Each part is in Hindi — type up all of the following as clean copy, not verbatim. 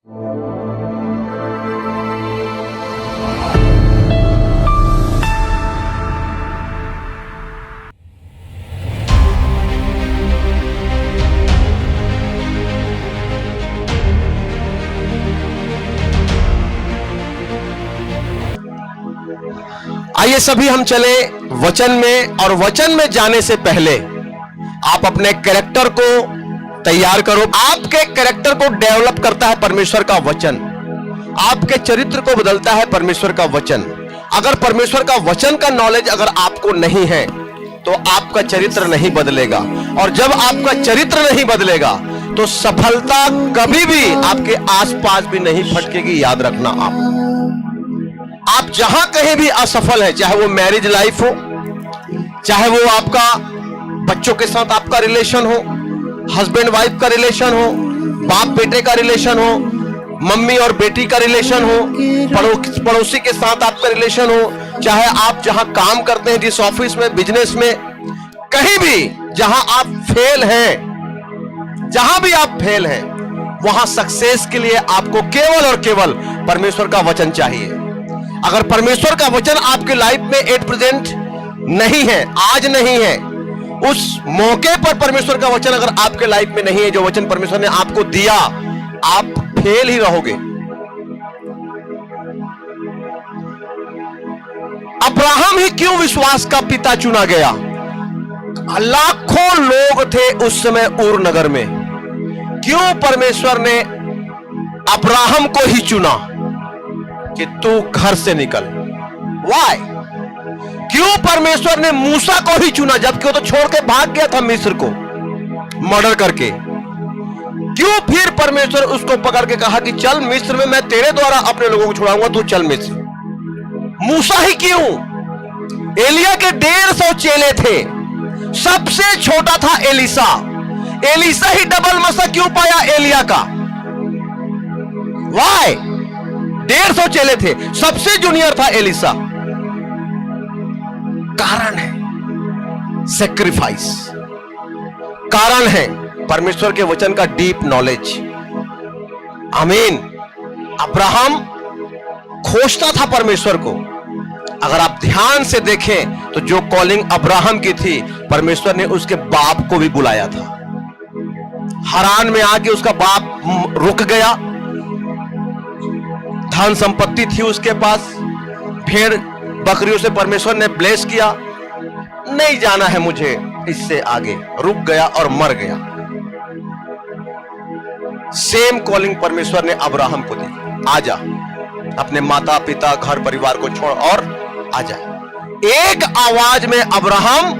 आइए सभी हम चले वचन में, और वचन में जाने से पहले आप अपने कैरेक्टर को तैयार करो। आपके कैरेक्टर को डेवलप करता है परमेश्वर का वचन, आपके चरित्र को बदलता है परमेश्वर का वचन। अगर परमेश्वर का वचन का नॉलेज अगर आपको नहीं है तो आपका चरित्र नहीं बदलेगा, और जब आपका चरित्र नहीं बदलेगा तो सफलता कभी भी आपके आसपास भी नहीं फटकेगी। याद रखना, आप जहां कहीं भी असफल है, चाहे वो मैरिज लाइफ हो, चाहे वो आपका बच्चों के साथ आपका रिलेशन हो, हस्बैंड वाइफ का रिलेशन हो, बाप बेटे का रिलेशन हो, मम्मी और बेटी का रिलेशन हो, पड़ोसी के साथ आपका रिलेशन हो, चाहे आप जहां काम करते हैं, जिस ऑफिस में, बिजनेस में, कहीं भी जहां आप फेल हैं, जहां भी आप फेल हैं, वहां सक्सेस के लिए आपको केवल और केवल परमेश्वर का वचन चाहिए। अगर परमेश्वर का वचन आपके लाइफ में एट प्रेजेंट नहीं है, आज नहीं है, उस मौके पर परमेश्वर का वचन अगर आपके लाइफ में नहीं है, जो वचन परमेश्वर ने आपको दिया, आप फेल ही रहोगे। अब्राहम ही क्यों विश्वास का पिता चुना गया? लाखों लोग थे उस समय ऊर नगर में, क्यों परमेश्वर ने अब्राहम को ही चुना कि तू घर से निकल? वाई? क्यों परमेश्वर ने मूसा को ही चुना, जबकि वो तो छोड़ के भाग गया था मिस्र को मर्डर करके? क्यों फिर परमेश्वर उसको पकड़ के कहा कि चल मिस्र में, मैं तेरे द्वारा अपने लोगों को छुड़ाऊंगा, तू चल मिस्र? मूसा ही क्यों? एलिया के 150 चेले थे, सबसे छोटा था एलिसा। एलिसा ही डबल मसा क्यों पाया एलिया का? वाई? 150 चेले थे, सबसे जूनियर था एलिसा। कारण है सैक्रिफाइस, कारण है परमेश्वर के वचन का डीप नॉलेज। आमीन। अब्राहम खोजता था परमेश्वर को। अगर आप ध्यान से देखें तो जो कॉलिंग अब्राहम की थी, परमेश्वर ने उसके बाप को भी बुलाया था। हरान में आके उसका बाप रुक गया, धन संपत्ति थी उसके पास, भेड़ बकरियों से परमेश्वर ने ब्लेस किया, नहीं जाना है मुझे इससे आगे, रुक गया और मर गया। सेम कॉलिंग परमेश्वर ने अब्राहम को दी, आजा, अपने माता पिता घर परिवार को छोड़ और आजा। एक आवाज में अब्राहम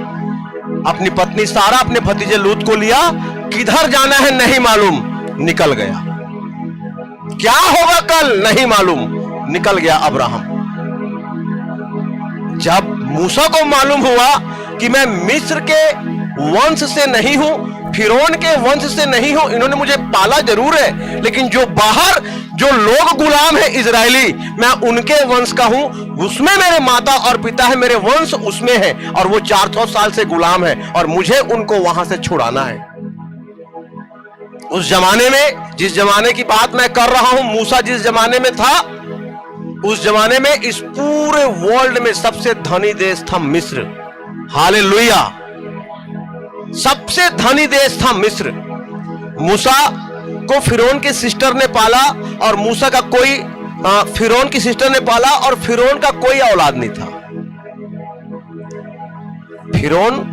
अपनी पत्नी सारा, अपने भतीजे लूत को लिया, किधर जाना है नहीं मालूम, निकल गया। क्या होगा कल नहीं मालूम, निकल गया अब्राहम। जब मूसा को मालूम हुआ कि मैं मिस्र के वंश से नहीं हूं, फिरौन के वंश से नहीं हूं, इन्होंने मुझे पाला जरूर है, लेकिन जो बाहर जो लोग गुलाम है इजरायली, मैं उनके वंश का हूं, उसमें मेरे माता और पिता है, मेरे वंश उसमें है, और वो 400 साल से गुलाम है, और मुझे उनको वहां से छुड़ाना है। उस जमाने में, जिस जमाने की बात मैं कर रहा हूं, मूसा जिस जमाने में था, उस जमाने में इस पूरे वर्ल्ड में सबसे धनी देश था मिस्र। हालेलुया। सबसे धनी देश था मिस्र। मूसा को फिरौन के सिस्टर ने पाला, और मूसा का कोई फिरौन की सिस्टर ने पाला, और फिरौन का कोई औलाद नहीं था। फिरौन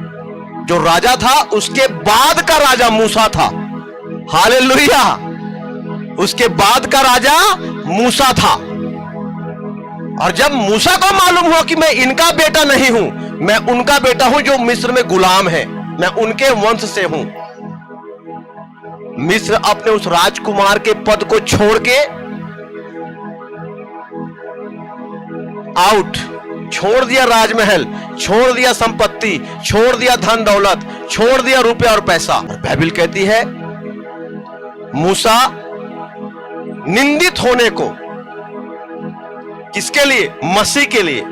जो राजा था, उसके बाद का राजा मूसा था। हालेलुया। उसके बाद का राजा मूसा था। और जब मूसा को मालूम हुआ कि मैं इनका बेटा नहीं हूं, मैं उनका बेटा हूं जो मिस्र में गुलाम है, मैं उनके वंश से हूं, मिस्र अपने उस राजकुमार के पद को छोड़ के आउट, छोड़ दिया राजमहल, छोड़ दिया संपत्ति, छोड़ दिया धन दौलत, छोड़ दिया रुपया और पैसा। और बाइबल कहती है मूसा निंदित होने को, किसके लिए? मसीह के लिए।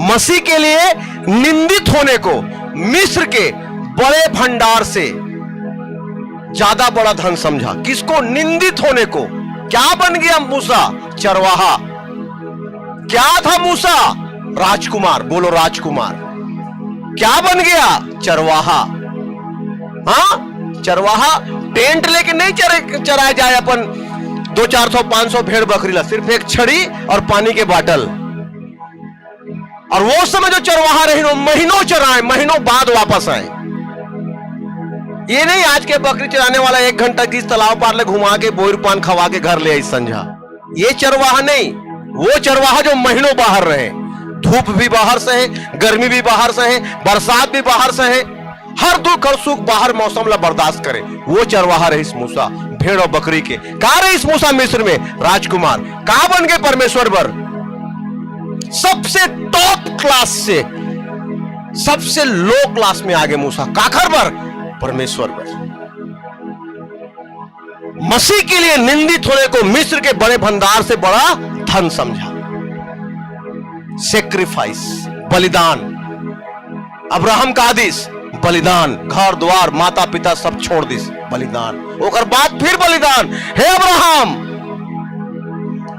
मसीह के लिए निंदित होने को मिस्र के बड़े भंडार से ज्यादा बड़ा धन समझा। किसको? निंदित होने को। क्या बन गया मूसा? चरवाहा। क्या था मूसा? राजकुमार। बोलो राजकुमार। क्या बन गया? चरवाहा। हाँ, चरवाहा टेंट लेके नहीं चराया जाए अपन 200-400-500 भेड़ बकरी ला, सिर्फ एक छड़ी और पानी के बाटल। और वो समय जो चरवाहा रहे महीनों चराए, महीनों बाद वापस आए। ये नहीं आज के बकरी चराने वाला 1 घंटा की तालाब पार ले घुमा के बोर पान खवा के घर ले आई संझा। ये चरवाहा नहीं, वो चरवाहा जो महीनों बाहर रहे, धूप भी बाहर से है, गर्मी भी बाहर से है, बरसात भी बाहर से है, हर दुख और सुख बाहर मौसम ला बर्दाश्त करे। वो चरवाहा रहीस मूसा भेड़ और बकरी के। कहा रहीस मूसा मिस्र में? राजकुमार। कहा बन गए? परमेश्वर बर। सबसे टॉप क्लास से सबसे लो क्लास में आगे मूसा। काखर बर? परमेश्वर बर। मसीह के लिए निंदित होने को मिस्र के बड़े भंडार से बड़ा धन समझा। सेक्रीफाइस, बलिदान। अब्राहम का आदेश, बलिदान। घर द्वार माता पिता सब छोड़ दिस, बलिदान। ओकर बाद फिर बलिदान। हे अब्राहम,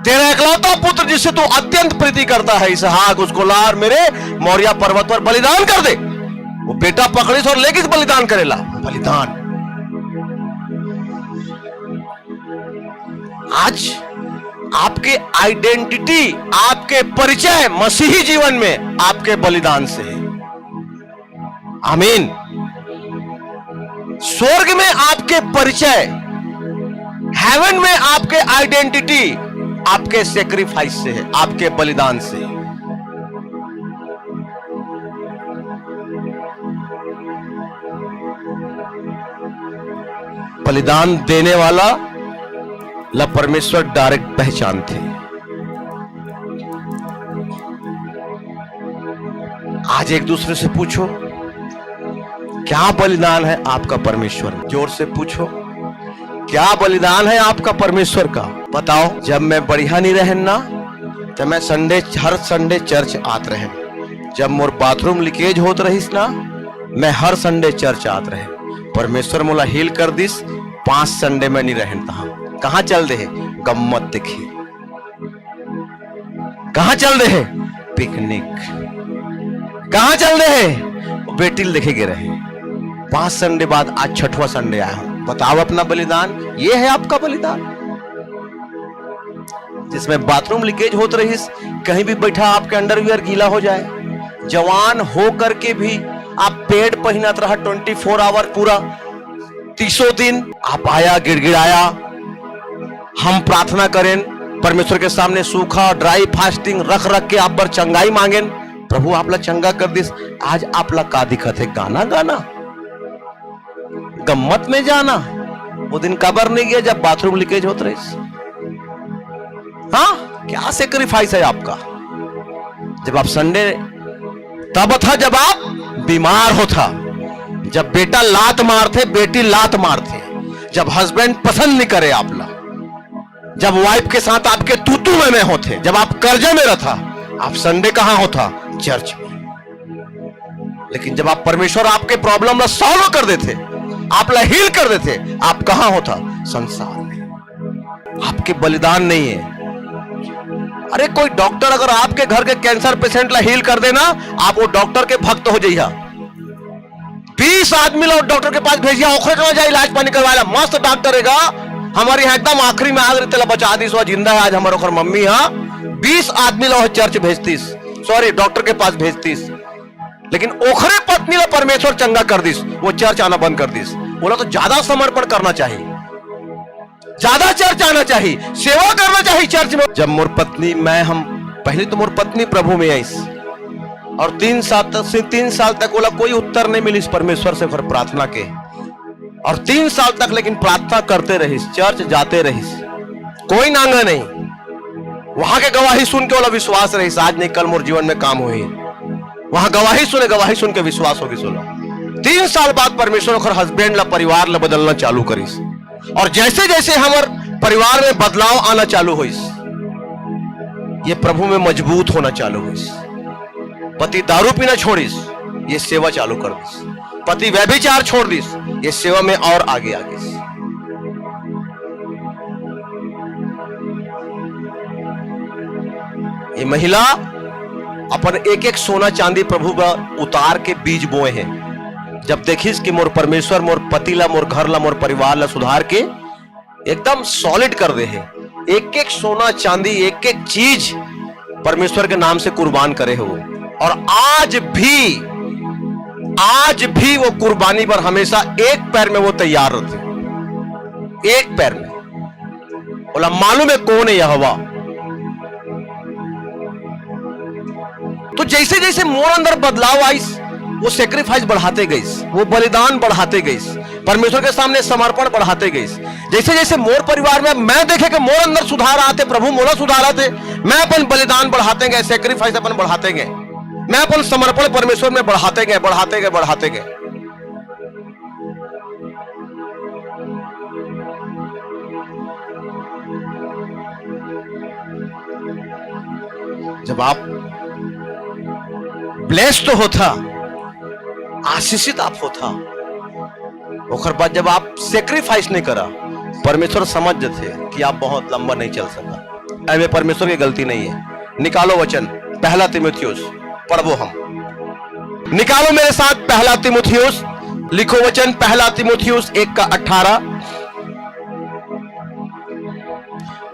तेरा इकलौता पुत्र जिससे तू अत्यंत प्रीति करता है इसहाक, उसको लार मेरे मोरिया पर्वत पर बलिदान कर दे। वो बेटा पकड़िस और लेकिस बलिदान करेला। बलिदान। आज आपके आइडेंटिटी, आपके परिचय मसीही जीवन में आपके बलिदान से है। आमीन। स्वर्ग में आपके परिचय, हेवन में आपके आइडेंटिटी आपके सेक्रीफाइस से है, आपके बलिदान से। बलिदान देने वाला ला परमेश्वर डायरेक्ट पहचानते। आज एक दूसरे से पूछो, क्या बलिदान है आपका परमेश्वर? जोर से पूछो, क्या बलिदान है आपका परमेश्वर का? बताओ। जब मैं बढ़िया नहीं रहन ना, तो मैं हर संडे चर्च आत रहे। जब मोर बाथरूम लीकेज होत रहीस ना, मैं हर संडे चर्च आत रहे। परमेश्वर मोला हील कर दिस, 5 संडे में नहीं रहन तहा। कहां चल दे? गम्मत देखी। कहां चल दे? पिकनिक। कहां चल दे? बेटिल देखे रहे। 5 संडे बाद आज 6वां संडे आया हूं। बताओ अपना बलिदान। ये है आपका बलिदान, जिसमें बाथरूम लीकेज होत रही, कहीं भी बैठा आपके अंडरवियर गीला हो जाए, जवान हो करके भी आप पेड़ पहनत रहा 24 आवर पूरा 30 दिन। आप आया, गिड़गिड़ाया, हम प्रार्थना करें परमेश्वर के सामने, सूखा ड्राई फास्टिंग रख रख के आप पर चंगाई मांगें, प्रभु आपला चंगा कर दिस। आज आपला का दिक्कत है? गाना गाना, गम्मत में जाना। वो दिन कबर नहीं गया जब बाथरूम लीकेज होत रही। हाँ, क्या सेक्रीफाइस है आपका? जब आप संडे तब था जब आप बीमार हो था, जब बेटा लात मारते, बेटी लात मारते, जब हस्बैंड पसंद नहीं करे आपला, जब वाइफ के साथ आपके तूतू में होते, जब आप कर्जे में रहता, आप संडे कहां होता? चर्च में। लेकिन जब आप परमेश्वर आपके प्रॉब्लम सॉल्व कर देते, आपला हील कर देते, आप कहां होता? संसार में। आपके बलिदान नहीं है। अरे कोई डॉक्टर अगर आपके घर के कैंसर पेशेंट ला हील कर देना, आप वो डॉक्टर के भक्त हो जाइए। 20 आदमी ला डॉक्टर के पास भेजिया, ओखरे जाए इलाज पानी करवाएला। मस्त डॉक्टर है, हमारे यहाँ एकदम आखिरी में आग रीते बचा दी, सो जिंदा है आज हमारे ओखर मम्मी। हाँ, 20 आदमी ला चर्च भेजतीस, सॉरी डॉक्टर के पास भेजतीस, लेकिन ओखरे पत्नी ला परमेश्वर चंगा कर दिस, वो चर्च आना बंद कर दिस। बोला तो ज्यादा समर्पण करना चाहिए, ज्यादा चर्च आना चाहिए, सेवा करना चाहिए चर्च में। जब मोर पत्नी हम पहले तो मोर पत्नी प्रभु में आई, और 3 साल तक बोला कोई उत्तर नहीं मिली परमेश्वर से प्रार्थना के, और 3 साल तक लेकिन प्रार्थना करते रही, चर्च जाते रही, कोई नांगा नहीं। वहां के गवाही सुन के बोला विश्वास रही, आज नहीं कल मोर जीवन में काम हुई। वहां गवाही सुन के विश्वास होगी। सुनो, 3 साल बाद परमेश्वर और हस्बैंड ला परिवार ला बदलना चालू करीस, और जैसे जैसे हमार परिवार में बदलाव आना चालू हुईस, ये प्रभु में मजबूत होना चालू हुईस। पति दारू पीना छोड़िस, ये सेवा चालू कर दिस। पति व्यभिचार छोड़ दिस, ये सेवा में और आगे आगे। ये महिला अपन एक एक सोना चांदी प्रभु का उतार के बीज बोए हैं। जब देखिस कि मोर परमेश्वर मोर पति ला, मोर घर ला, मोर परिवार ला सुधार के एकदम सॉलिड कर दे है। एक एक सोना चांदी, एक एक चीज परमेश्वर के नाम से कुर्बान करे हो। और आज भी वो कुर्बानी पर हमेशा एक पैर में वो तैयार रहते, एक पैर में। बोला मालूम है कौन है यहोवा। तो जैसे जैसे मोर अंदर बदलाव आई, वो सेक्रीफाइस बढ़ाते गई, वो बलिदान बढ़ाते गई, परमेश्वर के सामने समर्पण बढ़ाते गई। जैसे जैसे मोर परिवार में मैं देखे कि मोर अंदर सुधार आते, प्रभु मोला सुधार आते, मैं अपन बलिदान बढ़ाते गए, सेक्रीफाइस अपन बढ़ाते गए, मैं अपन समर्पण परमेश्वर में बढ़ाते गए, बढ़ाते गए, बढ़ाते गए। जब आप ब्लेस्ड तो होता, आशीषित आप होता, और बाद जब आप सेक्रीफाइस नहीं करा, परमेश्वर समझ जाते कि आप बहुत लंबा नहीं चल सकता। ऐसे परमेश्वर की गलती नहीं है। निकालो वचन पहला तीमुथियुस, पढ़ो हम। निकालो मेरे साथ पहला तीमुथियुस, लिखो वचन पहला तीमुथियुस 1:18।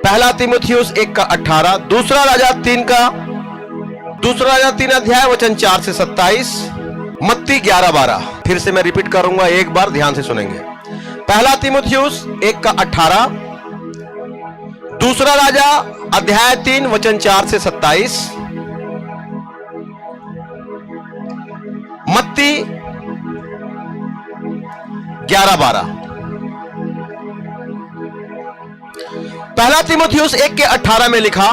पहला तीमुथियुस 1:18। दूसरा राजा 3 अध्याय वचन 4 से 27। मत्ती 11:12। फिर से मैं रिपीट करूंगा, एक बार ध्यान से सुनेंगे। पहला तीमुथियुस 1:18। दूसरा राजा अध्याय 3 वचन 4 से 27। मत्ती 11:12। पहला तीमुथियुस 1:18 में लिखा,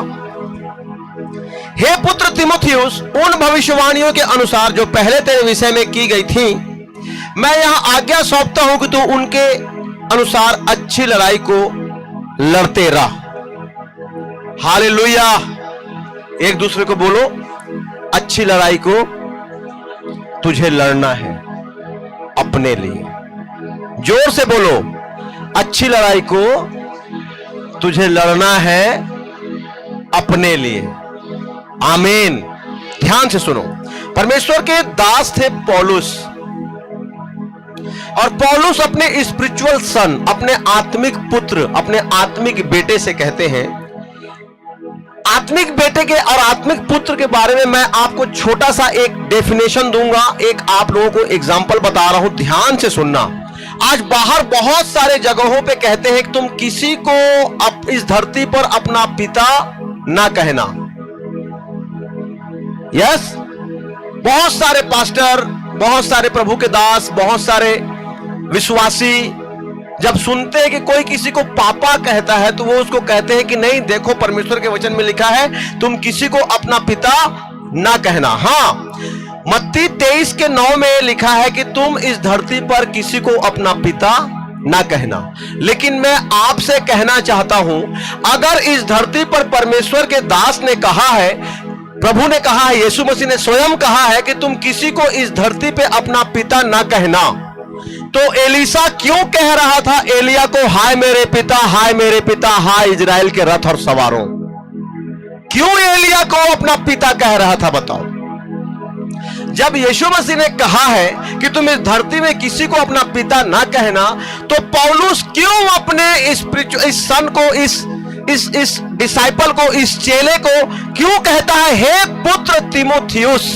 हे पुत्र तीमुथियुस, उन भविष्यवाणियों के अनुसार जो पहले तेरे विषय में की गई थी, मैं यहां आज्ञा सौंपता हूं कि तू उनके अनुसार अच्छी लड़ाई को लड़ते रह। हालेलुया। एक दूसरे को बोलो, अच्छी लड़ाई को तुझे लड़ना है अपने लिए। जोर से बोलो, अच्छी लड़ाई को तुझे लड़ना है अपने लिए। आमीन। ध्यान से सुनो, परमेश्वर के दास थे पौलुस, और पौलुस अपने स्पिरिचुअल सन, अपने आत्मिक पुत्र, अपने आत्मिक बेटे से कहते हैं। आत्मिक बेटे के और आत्मिक पुत्र के बारे में मैं आपको छोटा सा एक डेफिनेशन दूंगा, एक आप लोगों को एग्जांपल बता रहा हूं, ध्यान से सुनना। आज बाहर बहुत सारे जगहों पे कहते हैं कि तुम किसी को इस धरती पर अपना पिता ना कहना। यस, बहुत सारे पास्टर, बहुत सारे प्रभु के दास, बहुत सारे विश्वासी जब सुनते हैं कि कोई किसी को पापा कहता है, तो वो उसको कहते हैं कि नहीं, देखो परमेश्वर के वचन में लिखा है तुम किसी को अपना पिता ना कहना। हाँ, मत्ती 23:9 में लिखा है कि तुम इस धरती पर किसी को अपना पिता ना कहना। लेकिन मैं आपसे कहना चाहता हूं, अगर इस धरती पर परमेश्वर के दास ने कहा है, प्रभु ने कहा है, यीशु मसीह ने स्वयं कहा है कि तुम किसी को इस धरती पे अपना पिता ना कहना, तो एलीशा क्यों कह रहा था एलिया को, हाय मेरे पिता, हाय मेरे पिता, हाय इजराइल के रथ और सवारों? क्यों एलिया को अपना पिता कह रहा था, बताओ? जब यीशु मसीह ने कहा है कि तुम इस धरती में किसी को अपना पिता ना कहना, तो पौलुस क्यों अपने इस सन को, इस डिसाइपल को, इस चेले को क्यों कहता है, हे पुत्र तीमुथियुस?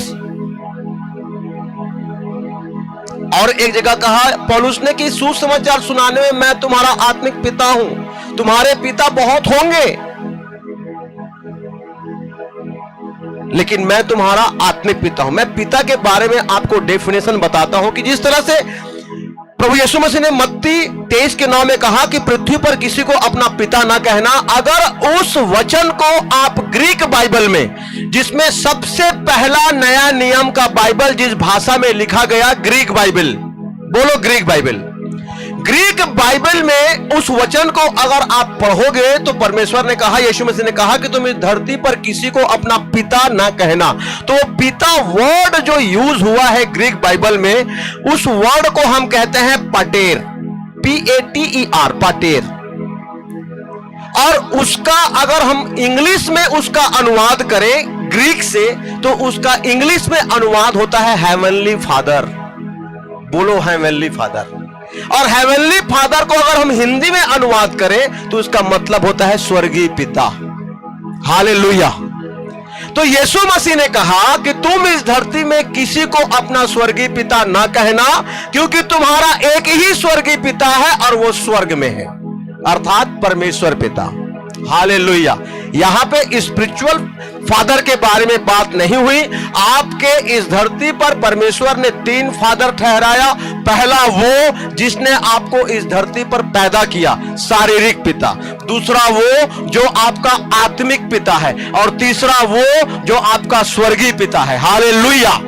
और एक जगह कहा पौलुस ने कि सुसमाचार सुनाने में मैं तुम्हारा आत्मिक पिता हूं, तुम्हारे पिता बहुत होंगे, लेकिन मैं तुम्हारा आत्मिक पिता हूं। मैं पिता के बारे में आपको डेफिनेशन बताता हूं कि जिस तरह से प्रभु यीशु मसीह ने मत्ती 23:9 में कहा कि पृथ्वी पर किसी को अपना पिता ना कहना, अगर उस वचन को आप ग्रीक बाइबल में, जिसमें सबसे पहला नया नियम का बाइबल जिस भाषा में लिखा गया, ग्रीक बाइबल, बोलो ग्रीक बाइबल, ग्रीक बाइबल में उस वचन को अगर आप पढ़ोगे तो परमेश्वर ने कहा, यीशु मसीह ने कहा कि तुम इस धरती पर किसी को अपना पिता ना कहना। तो पिता वर्ड जो यूज हुआ है ग्रीक बाइबल में, उस वर्ड को हम कहते हैं पाटेर, PATER, पाटेर। और उसका अगर हम इंग्लिश में उसका अनुवाद करें ग्रीक से, तो उसका इंग्लिश में अनुवाद होता है हेवनली फादर। बोलो हेवनली फादर। और हेवनली फादर को अगर हम हिंदी में अनुवाद करें तो उसका मतलब होता है स्वर्गीय पिता। हालेलुया। तो यीशु मसीह ने कहा कि तुम इस धरती में किसी को अपना स्वर्गीय पिता ना कहना, क्योंकि तुम्हारा एक ही स्वर्गीय पिता है और वो स्वर्ग में है, अर्थात परमेश्वर पिता। हालेलुया। यहां पे स्पिरिचुअल फादर के बारे में बात नहीं हुई। आपके इस धरती पर परमेश्वर ने 3 फादर ठहराया। पहला वो जिसने आपको इस धरती पर पैदा किया, शारीरिक पिता। दूसरा वो जो आपका आत्मिक पिता है, और तीसरा वो जो आपका स्वर्गीय पिता है। हालेलुया।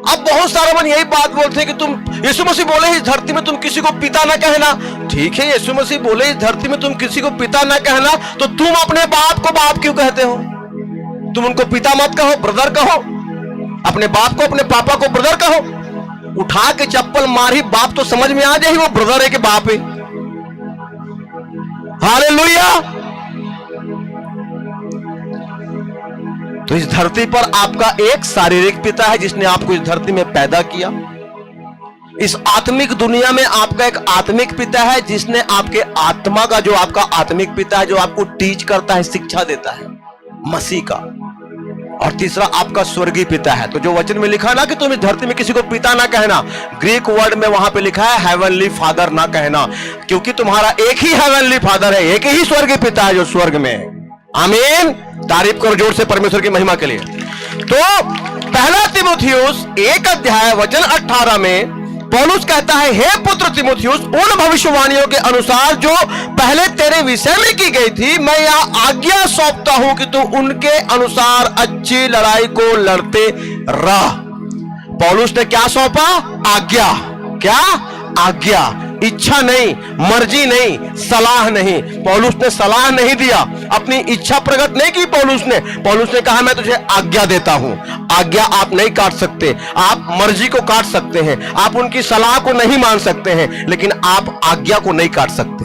अब बहुत सारे मन यही बात बोलते हैं कि तुम, यीशु मसीह बोले इस धरती में तुम किसी को पिता ना कहना। ठीक है, यीशु मसीह बोले इस धरती में तुम किसी को पिता ना कहना, तो तुम अपने बाप को बाप क्यों कहते हो? तुम उनको पिता मत कहो, ब्रदर कहो। अपने बाप को, अपने पापा को ब्रदर कहो। उठा के चप्पल मारी, बाप तो समझ में आ जाए वो ब्रदर है कि बाप है। हालेलुया। तो इस धरती पर आपका एक शारीरिक पिता है जिसने आपको इस धरती में पैदा किया। इस आत्मिक दुनिया में आपका एक आत्मिक पिता है जिसने आपके आत्मा का, जो आपका आत्मिक पिता है, जो आपको टीच करता है, शिक्षा देता है, मसीह का। और तीसरा आपका स्वर्गीय पिता है। तो जो वचन में लिखा ना कि तुम इस धरती में किसी को पिता ना कहना, ग्रीक वर्ड में वहां पे लिखा है हेवनली फादर ना कहना, क्योंकि तुम्हारा एक ही हेवनली फादर है, एक ही स्वर्गीय पिता है जो स्वर्ग में है। आमीन। तारीफ करो जोर से परमेश्वर की महिमा के लिए। तो पहला तीमुथियुस 1 अध्याय वचन 18 में पौलुस कहता है, हे पुत्र तीमुथियुस, उन भविष्यवाणियों के अनुसार जो पहले तेरे विषय में की गई थी, मैं यह आज्ञा सौंपता हूं कि तू उनके अनुसार अच्छी लड़ाई को लड़ते रह। पौलुस ने क्या सौंपा? आज्ञा। क्या? आज्ञा। इच्छा नहीं, मर्जी नहीं, सलाह नहीं। पौलुस ने सलाह नहीं दिया, अपनी इच्छा प्रकट नहीं की। पौलुस ने कहा मैं तुझे आज्ञा देता हूं। आज्ञा आप नहीं काट सकते, आप मर्जी को काट सकते हैं, आप उनकी सलाह को नहीं मान सकते हैं, लेकिन आप आज्ञा को नहीं काट सकते।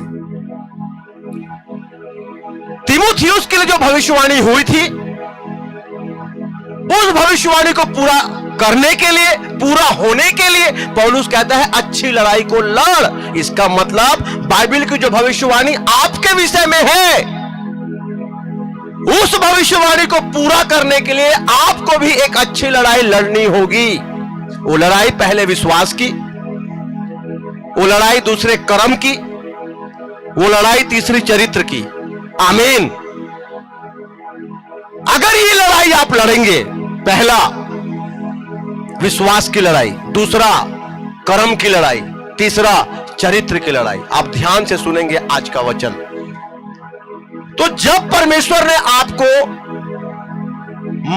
तीमुथियुस के लिए जो भविष्यवाणी हुई थी, उस भविष्यवाणी को पूरा करने के लिए, पूरा होने के लिए पौलुस कहता है अच्छी लड़ाई को लड़। इसका मतलब बाइबल की जो भविष्यवाणी आपके विषय में है, उस भविष्यवाणी को पूरा करने के लिए आपको भी एक अच्छी लड़ाई लड़नी होगी। वो लड़ाई पहले विश्वास की, वो लड़ाई दूसरे कर्म की, वो लड़ाई तीसरी चरित्र की। आमीन। अगर ये लड़ाई आप लड़ेंगे, पहला विश्वास की लड़ाई, दूसरा कर्म की लड़ाई, तीसरा चरित्र की लड़ाई। आप ध्यान से सुनेंगे आज का वचन। तो जब परमेश्वर ने आपको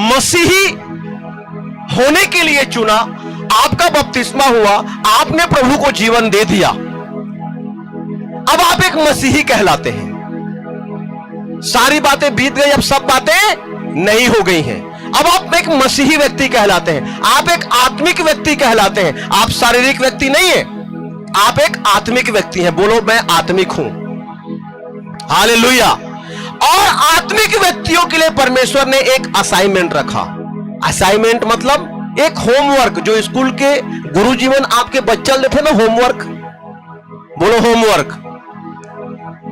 मसीही होने के लिए चुना, आपका बपतिस्मा हुआ, आपने प्रभु को जीवन दे दिया, अब आप एक मसीही कहलाते हैं। सारी बातें बीत गई, अब सब बातें नहीं हो गई हैं। अब आप एक मसीही व्यक्ति कहलाते हैं, आप एक आत्मिक व्यक्ति कहलाते हैं। आप शारीरिक व्यक्ति नहीं है, आप एक आत्मिक व्यक्ति हैं। बोलो मैं आत्मिक हूं। हालेलुया। और आत्मिक व्यक्तियों के लिए परमेश्वर ने एक असाइनमेंट रखा। असाइनमेंट मतलब एक होमवर्क, जो स्कूल के गुरु जीवन आपके बच्चे लेते ना, होमवर्क। बोलो होमवर्क।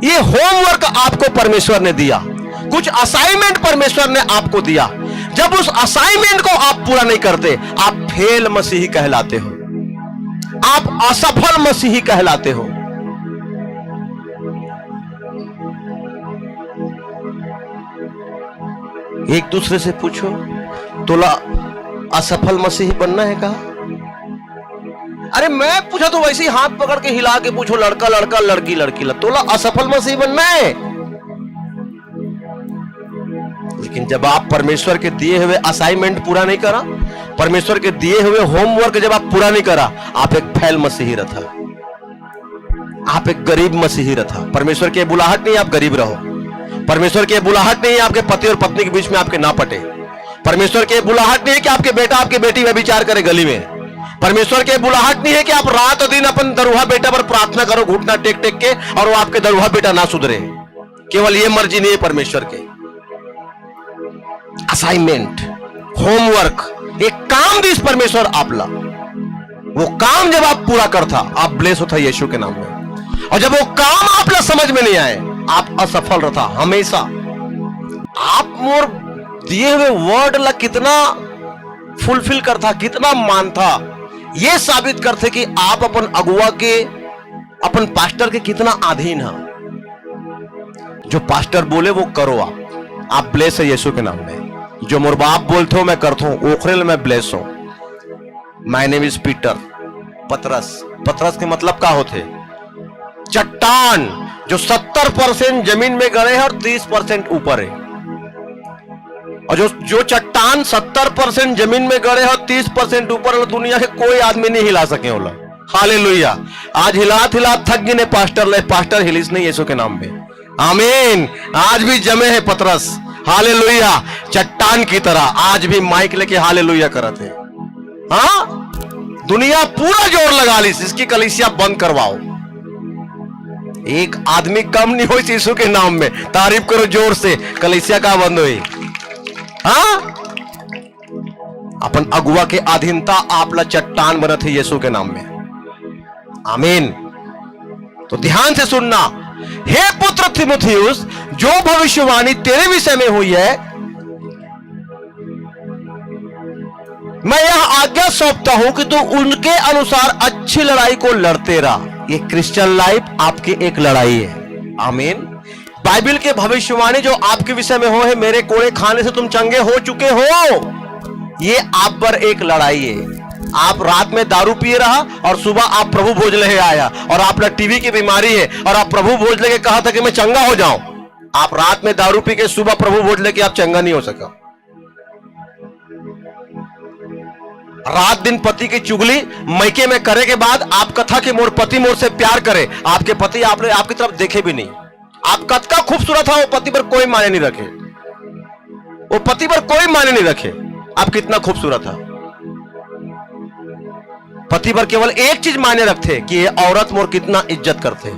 ये होमवर्क आपको परमेश्वर ने दिया, कुछ असाइनमेंट परमेश्वर ने आपको दिया। जब उस असाइनमेंट को आप पूरा नहीं करते, आप फेल मसीही कहलाते हो, आप असफल मसीही कहलाते हो। एक दूसरे से पूछो, तोला असफल मसीही बनना है कहा? अरे मैं पूछा तो वैसे ही हाथ पकड़ के हिला के पूछो, लड़का लड़का, लड़की लड़की, तोला असफल मसीही बनना है। लेकिन जब आप परमेश्वर के दिए हुए असाइनमेंट पूरा नहीं करा, परमेश्वर के दिए हुए होमवर्क जब आप पूरा नहीं करा, आप एक फैल मसीही रथा, आप एक गरीब मसीही रथा। परमेश्वर की बुलाहट नहीं आप गरीब रहो, परमेश्वर की बुलाहट नहीं आपके पति और पत्नी के बीच में आपके ना पटे, परमेश्वर की बुलाहट नहीं कि आपके बेटा आपकी बेटी व्यभिचार करे गली में, परमेश्वर के बुलाहट नहीं है कि आप रात और दिन अपन दरुहा बेटा पर प्रार्थना करो घुटना टेक टेक के और वो आपके दरुहा बेटा ना सुधरे। केवल ये मर्जी नहीं है परमेश्वर के। असाइनमेंट, होमवर्क, एक काम दिस परमेश्वर आपला, वो काम जब आप पूरा करता आप ब्लेस होता यीशु के नाम में। और जब वो काम आपला समझ में नहीं आए आप असफल रहता हमेशा। आप मोर दिए हुए वर्ड ला कितना फुलफिल करता, कितना मानता, ये साबित करते कि आप अपन अगुआ के, अपन पास्टर के कितना अधीन है। जो पास्टर बोले वो करो। आप ब्लेस है यीशु के नाम में। जो मोर बाप बोलते हो मैं करता हूं, ओखरेल में ब्लेस हूं। My name is Peter. पतरस, पतरस के मतलब क्या होते? चट्टान जो 70% जमीन में गड़े हैं और 30% ऊपर है। और जो चट्टान 70% जमीन में गड़े हैं और 30% ऊपर है, दुनिया के कोई आदमी नहीं हिला सके होला। हालेलुया। आज हिलात हिलात थक गए पास्टर ले, पास्टर हिलिस नहीं यीशु के नाम में। आमीन। आज भी जमे है पतरस, हालेलुया, चट्टान की तरह आज भी माइक लेके हालेलुया करते हैं। हाँ, दुनिया पूरा जोर लगा ली इसकी कलीसिया बंद करवाओ। एक आदमी कम नहीं हो यीशु के नाम में। तारीफ करो जोर से, कलीसिया का बंद हुई। हाँ, अपन अगुआ के अधीनता आपला चट्टान बनत है यीशु के नाम में। आमीन। तो ध्यान से सुनना, हे पुत्र थिमुथियुस, जो भविष्यवाणी तेरे विषय में हुई है मैं यह आज्ञा सौंपता हूं कि तू उनके अनुसार अच्छी लड़ाई को लड़ते रहा। ये क्रिश्चियन लाइफ आपकी एक लड़ाई है। आमीन। बाइबल के भविष्यवाणी जो आपके विषय में हो है, मेरे कोड़े खाने से तुम चंगे हो चुके हो, ये आप पर एक लड़ाई है। आप रात में दारू पिए रहा और सुबह आप प्रभु भोज ले आया, और आपका टीवी की बीमारी है और आप प्रभु भोज लेके कहा था कि मैं चंगा हो जाऊं। आप रात में दारू पी के सुबह प्रभु भोज लेके आप चंगा नहीं हो सका। रात दिन पति की चुगली मैके में करे के बाद आप कथा कि मोर पति मोर से प्यार करे, आपके पति आपने आपकी तरफ देखे भी नहीं। आप कतका खूबसूरत था, वो पति पर कोई माने नहीं रखे, वो पति पर कोई माने नहीं रखे। आप कितना खूबसूरत था, पति पर केवल एक चीज माने रखते कि ये औरत मोर कितना इज्जत करते।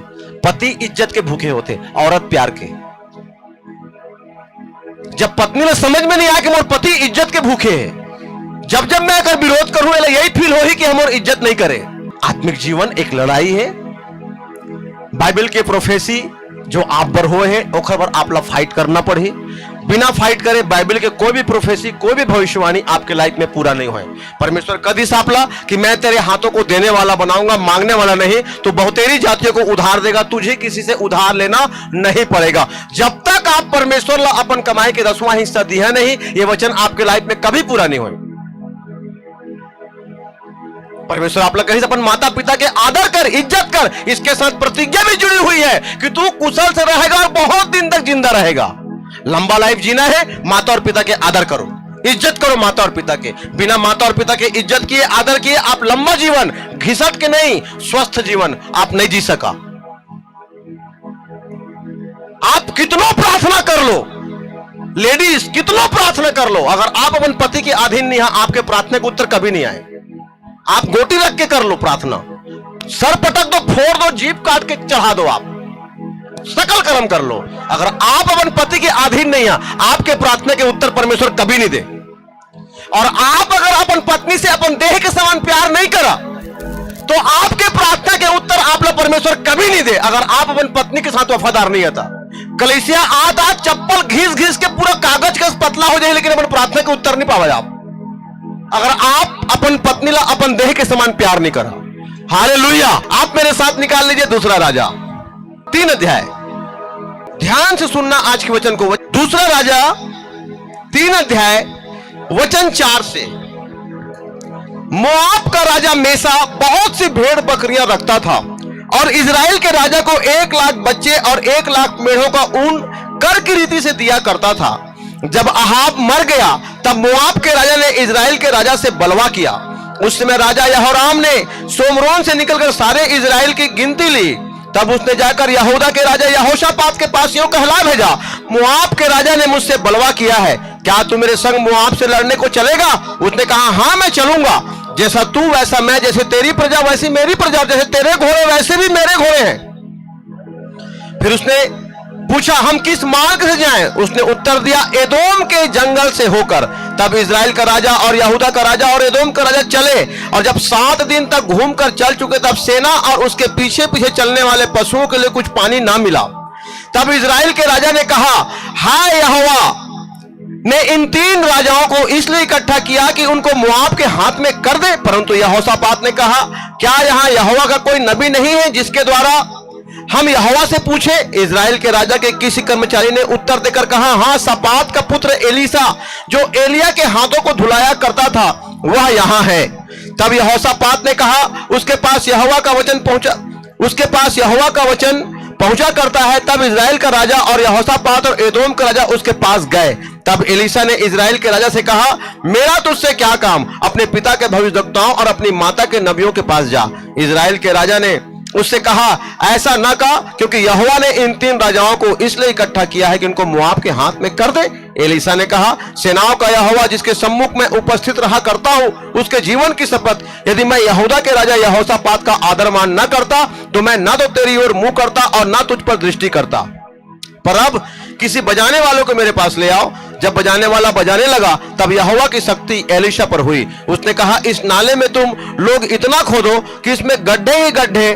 पति इज्जत के भूखे होते, औरत प्यार के। जब पत्नी ने समझ में नहीं आया कि मोर पति इज्जत के भूखे है, जब जब मैं अगर विरोध करूं यही फील हो ही कि हम और इज्जत नहीं करें। आत्मिक जीवन एक लड़ाई है। बाइबल के प्रोफेसी जो आप बर हुए हैं ओखर पर आप फाइट करना पड़ी। बिना फाइट करे बाइबल के कोई भी प्रोफेसी, कोई भी भविष्यवाणी आपके लाइफ में पूरा नहीं हुए। परमेश्वर कदी सापला कि मैं तेरे हाथों को देने वाला बनाऊंगा, मांगने वाला नहीं। तो बहुतेरी जातियों को उधार देगा, तुझे किसी से उधार लेना नहीं पड़ेगा। जब तक आप परमेश्वर ला अपन कमाई के 10वां हिस्सा दिया नहीं, ये वचन आपके लाइफ में कभी पूरा नहीं हुए। परमेश्वर आप लोग कहीं से अपन माता पिता के आदर कर, इज्जत कर। इसके साथ प्रतिज्ञा भी जुड़ी हुई है कि तू कुशल से रहेगा और बहुत दिन तक जिंदा रहेगा। लंबा लाइफ जीना है, माता और पिता के आदर करो, इज्जत करो माता और पिता के। बिना माता और पिता के इज्जत किए, आदर किए आप लंबा जीवन, घिसट के नहीं, स्वस्थ जीवन आप नहीं जी सका। आप कितना प्रार्थना कर लो, लेडीज कितना प्रार्थना कर लो, अगर आप अपन पति के अधीन नहीं है, आपके प्रार्थना के उत्तर कभी नहीं आए। आप गोटी रख के कर लो प्रार्थना, सर पटक दो, फोड़ दो, जीभ काट के चढ़ा दो, आप सकल कर्म कर लो। अगर आप अपन पति के अधीन नहीं है, आपके प्रार्थना के उत्तर परमेश्वर कभी नहीं दे। और आप अगर अपन पत्नी से अपन देह के समान प्यार नहीं करा, तो आपके प्रार्थना के उत्तर आप लोग परमेश्वर कभी नहीं दे। अगर आप अपन पत्नी के साथ वफादार नहीं था, कलीसिया आधा चप्पल घिस घिस के पूरा कागज का पतला हो जाए, लेकिन अपन प्रार्थना के उत्तर नहीं पावा आप। अगर आप अपन पत्नी ला अपन देह के समान प्यार नहीं करा। हालेलुया। आप मेरे साथ निकाल लीजिए दूसरा राजा 3 अध्याय। ध्यान से सुनना आज के वचन को। दूसरा राजा 3 अध्याय वचन 4 से। मोआब का राजा मेसा बहुत सी भेड़ बकरियां रखता था और इजराइल के राजा को 1 लाख बच्चे और 1 लाख मेढ़ों का ऊन कर की रीति से दिया करता था। जब अहाब मर गया तब मोआब के राजा ने इजराइल के राजा से बलवा किया। उस समय राजा यहोराम ने सोमरोन से निकलकर सारे इजराइल की गिनती ली। तब उसने जाकर यहूदा के राजा यहोशापात के पास यूं कहला भेजा, मोआब के राजा ने मुझसे बलवा किया है, क्या तू मेरे संग मोआब से लड़ने को चलेगा? उसने कहा, हां मैं चलूंगा। जैसा तू वैसा मैं, जैसे तेरी प्रजा वैसी मेरी प्रजा, जैसे तेरे घोड़े वैसे भी मेरे घोड़े हैं। फिर उसने पूछा हम किस मार्ग से जाएं? उसने उत्तर दिया एदोम के जंगल से होकर। तब इजराइल का राजा और यहूदा का राजा और एदोम का राजा चले, और जब 7 दिन तक घूमकर चल चुके तब सेना और उसके पीछे पीछे चलने वाले पशुओं के लिए कुछ पानी ना मिला। तब इजराइल के राजा ने कहा हाय यहोवा ने इन 3 राजाओं को इसलिए इकट्ठा किया कि उनको मोआब के हाथ में कर दे। परंतु यहोशापात ने कहा क्या यहां यहोवा का कोई नबी नहीं है जिसके द्वारा हम यहोवा से पूछे? इजराइल के राजा के किसी कर्मचारी ने उत्तर देकर कहा हां, शापात का पुत्र एलीसा जो एलिया के हाथों को धुलाया करता था वह यहां है। तब यहोशापात ने कहा उसके पास यहोवा का वचन पहुंचा करता है। तब इजराइल का राजा और यहोशापात और एदोम का राजा उसके पास गए। तब एलीसा ने इजराइल के राजा से कहा मेरा तुझसे क्या काम? अपने पिता के भविष्यद्वक्ताओं और अपनी माता के नबियों के पास जा। इजराइल के राजा ने उससे कहा ऐसा ना कहा, क्योंकि यहोवा ने इन 3 राजाओं को इसलिए इकट्ठा किया है कि इनको मोआब के हाथ में कर दे। एलीसा ने कहा सेनाओं का यहोवा जिसके सम्मुख में उपस्थित रहा करता हूं उसके जीवन की शपथ, यदि मैं यहूदा के राजा यहोशापात का आदर मान न करता तो मैं ना तो तेरी ओर मुंह करता और ना तुझ पर दृष्टि करता। पर अब किसी बजाने वालों को मेरे पास ले आओ। जब बजाने वाला बजाने लगा तब यहोवा की शक्ति एलीशा पर हुई। उसने कहा इस नाले में तुम लोग इतना खोदो कि इसमें गड्ढे ही गड्ढे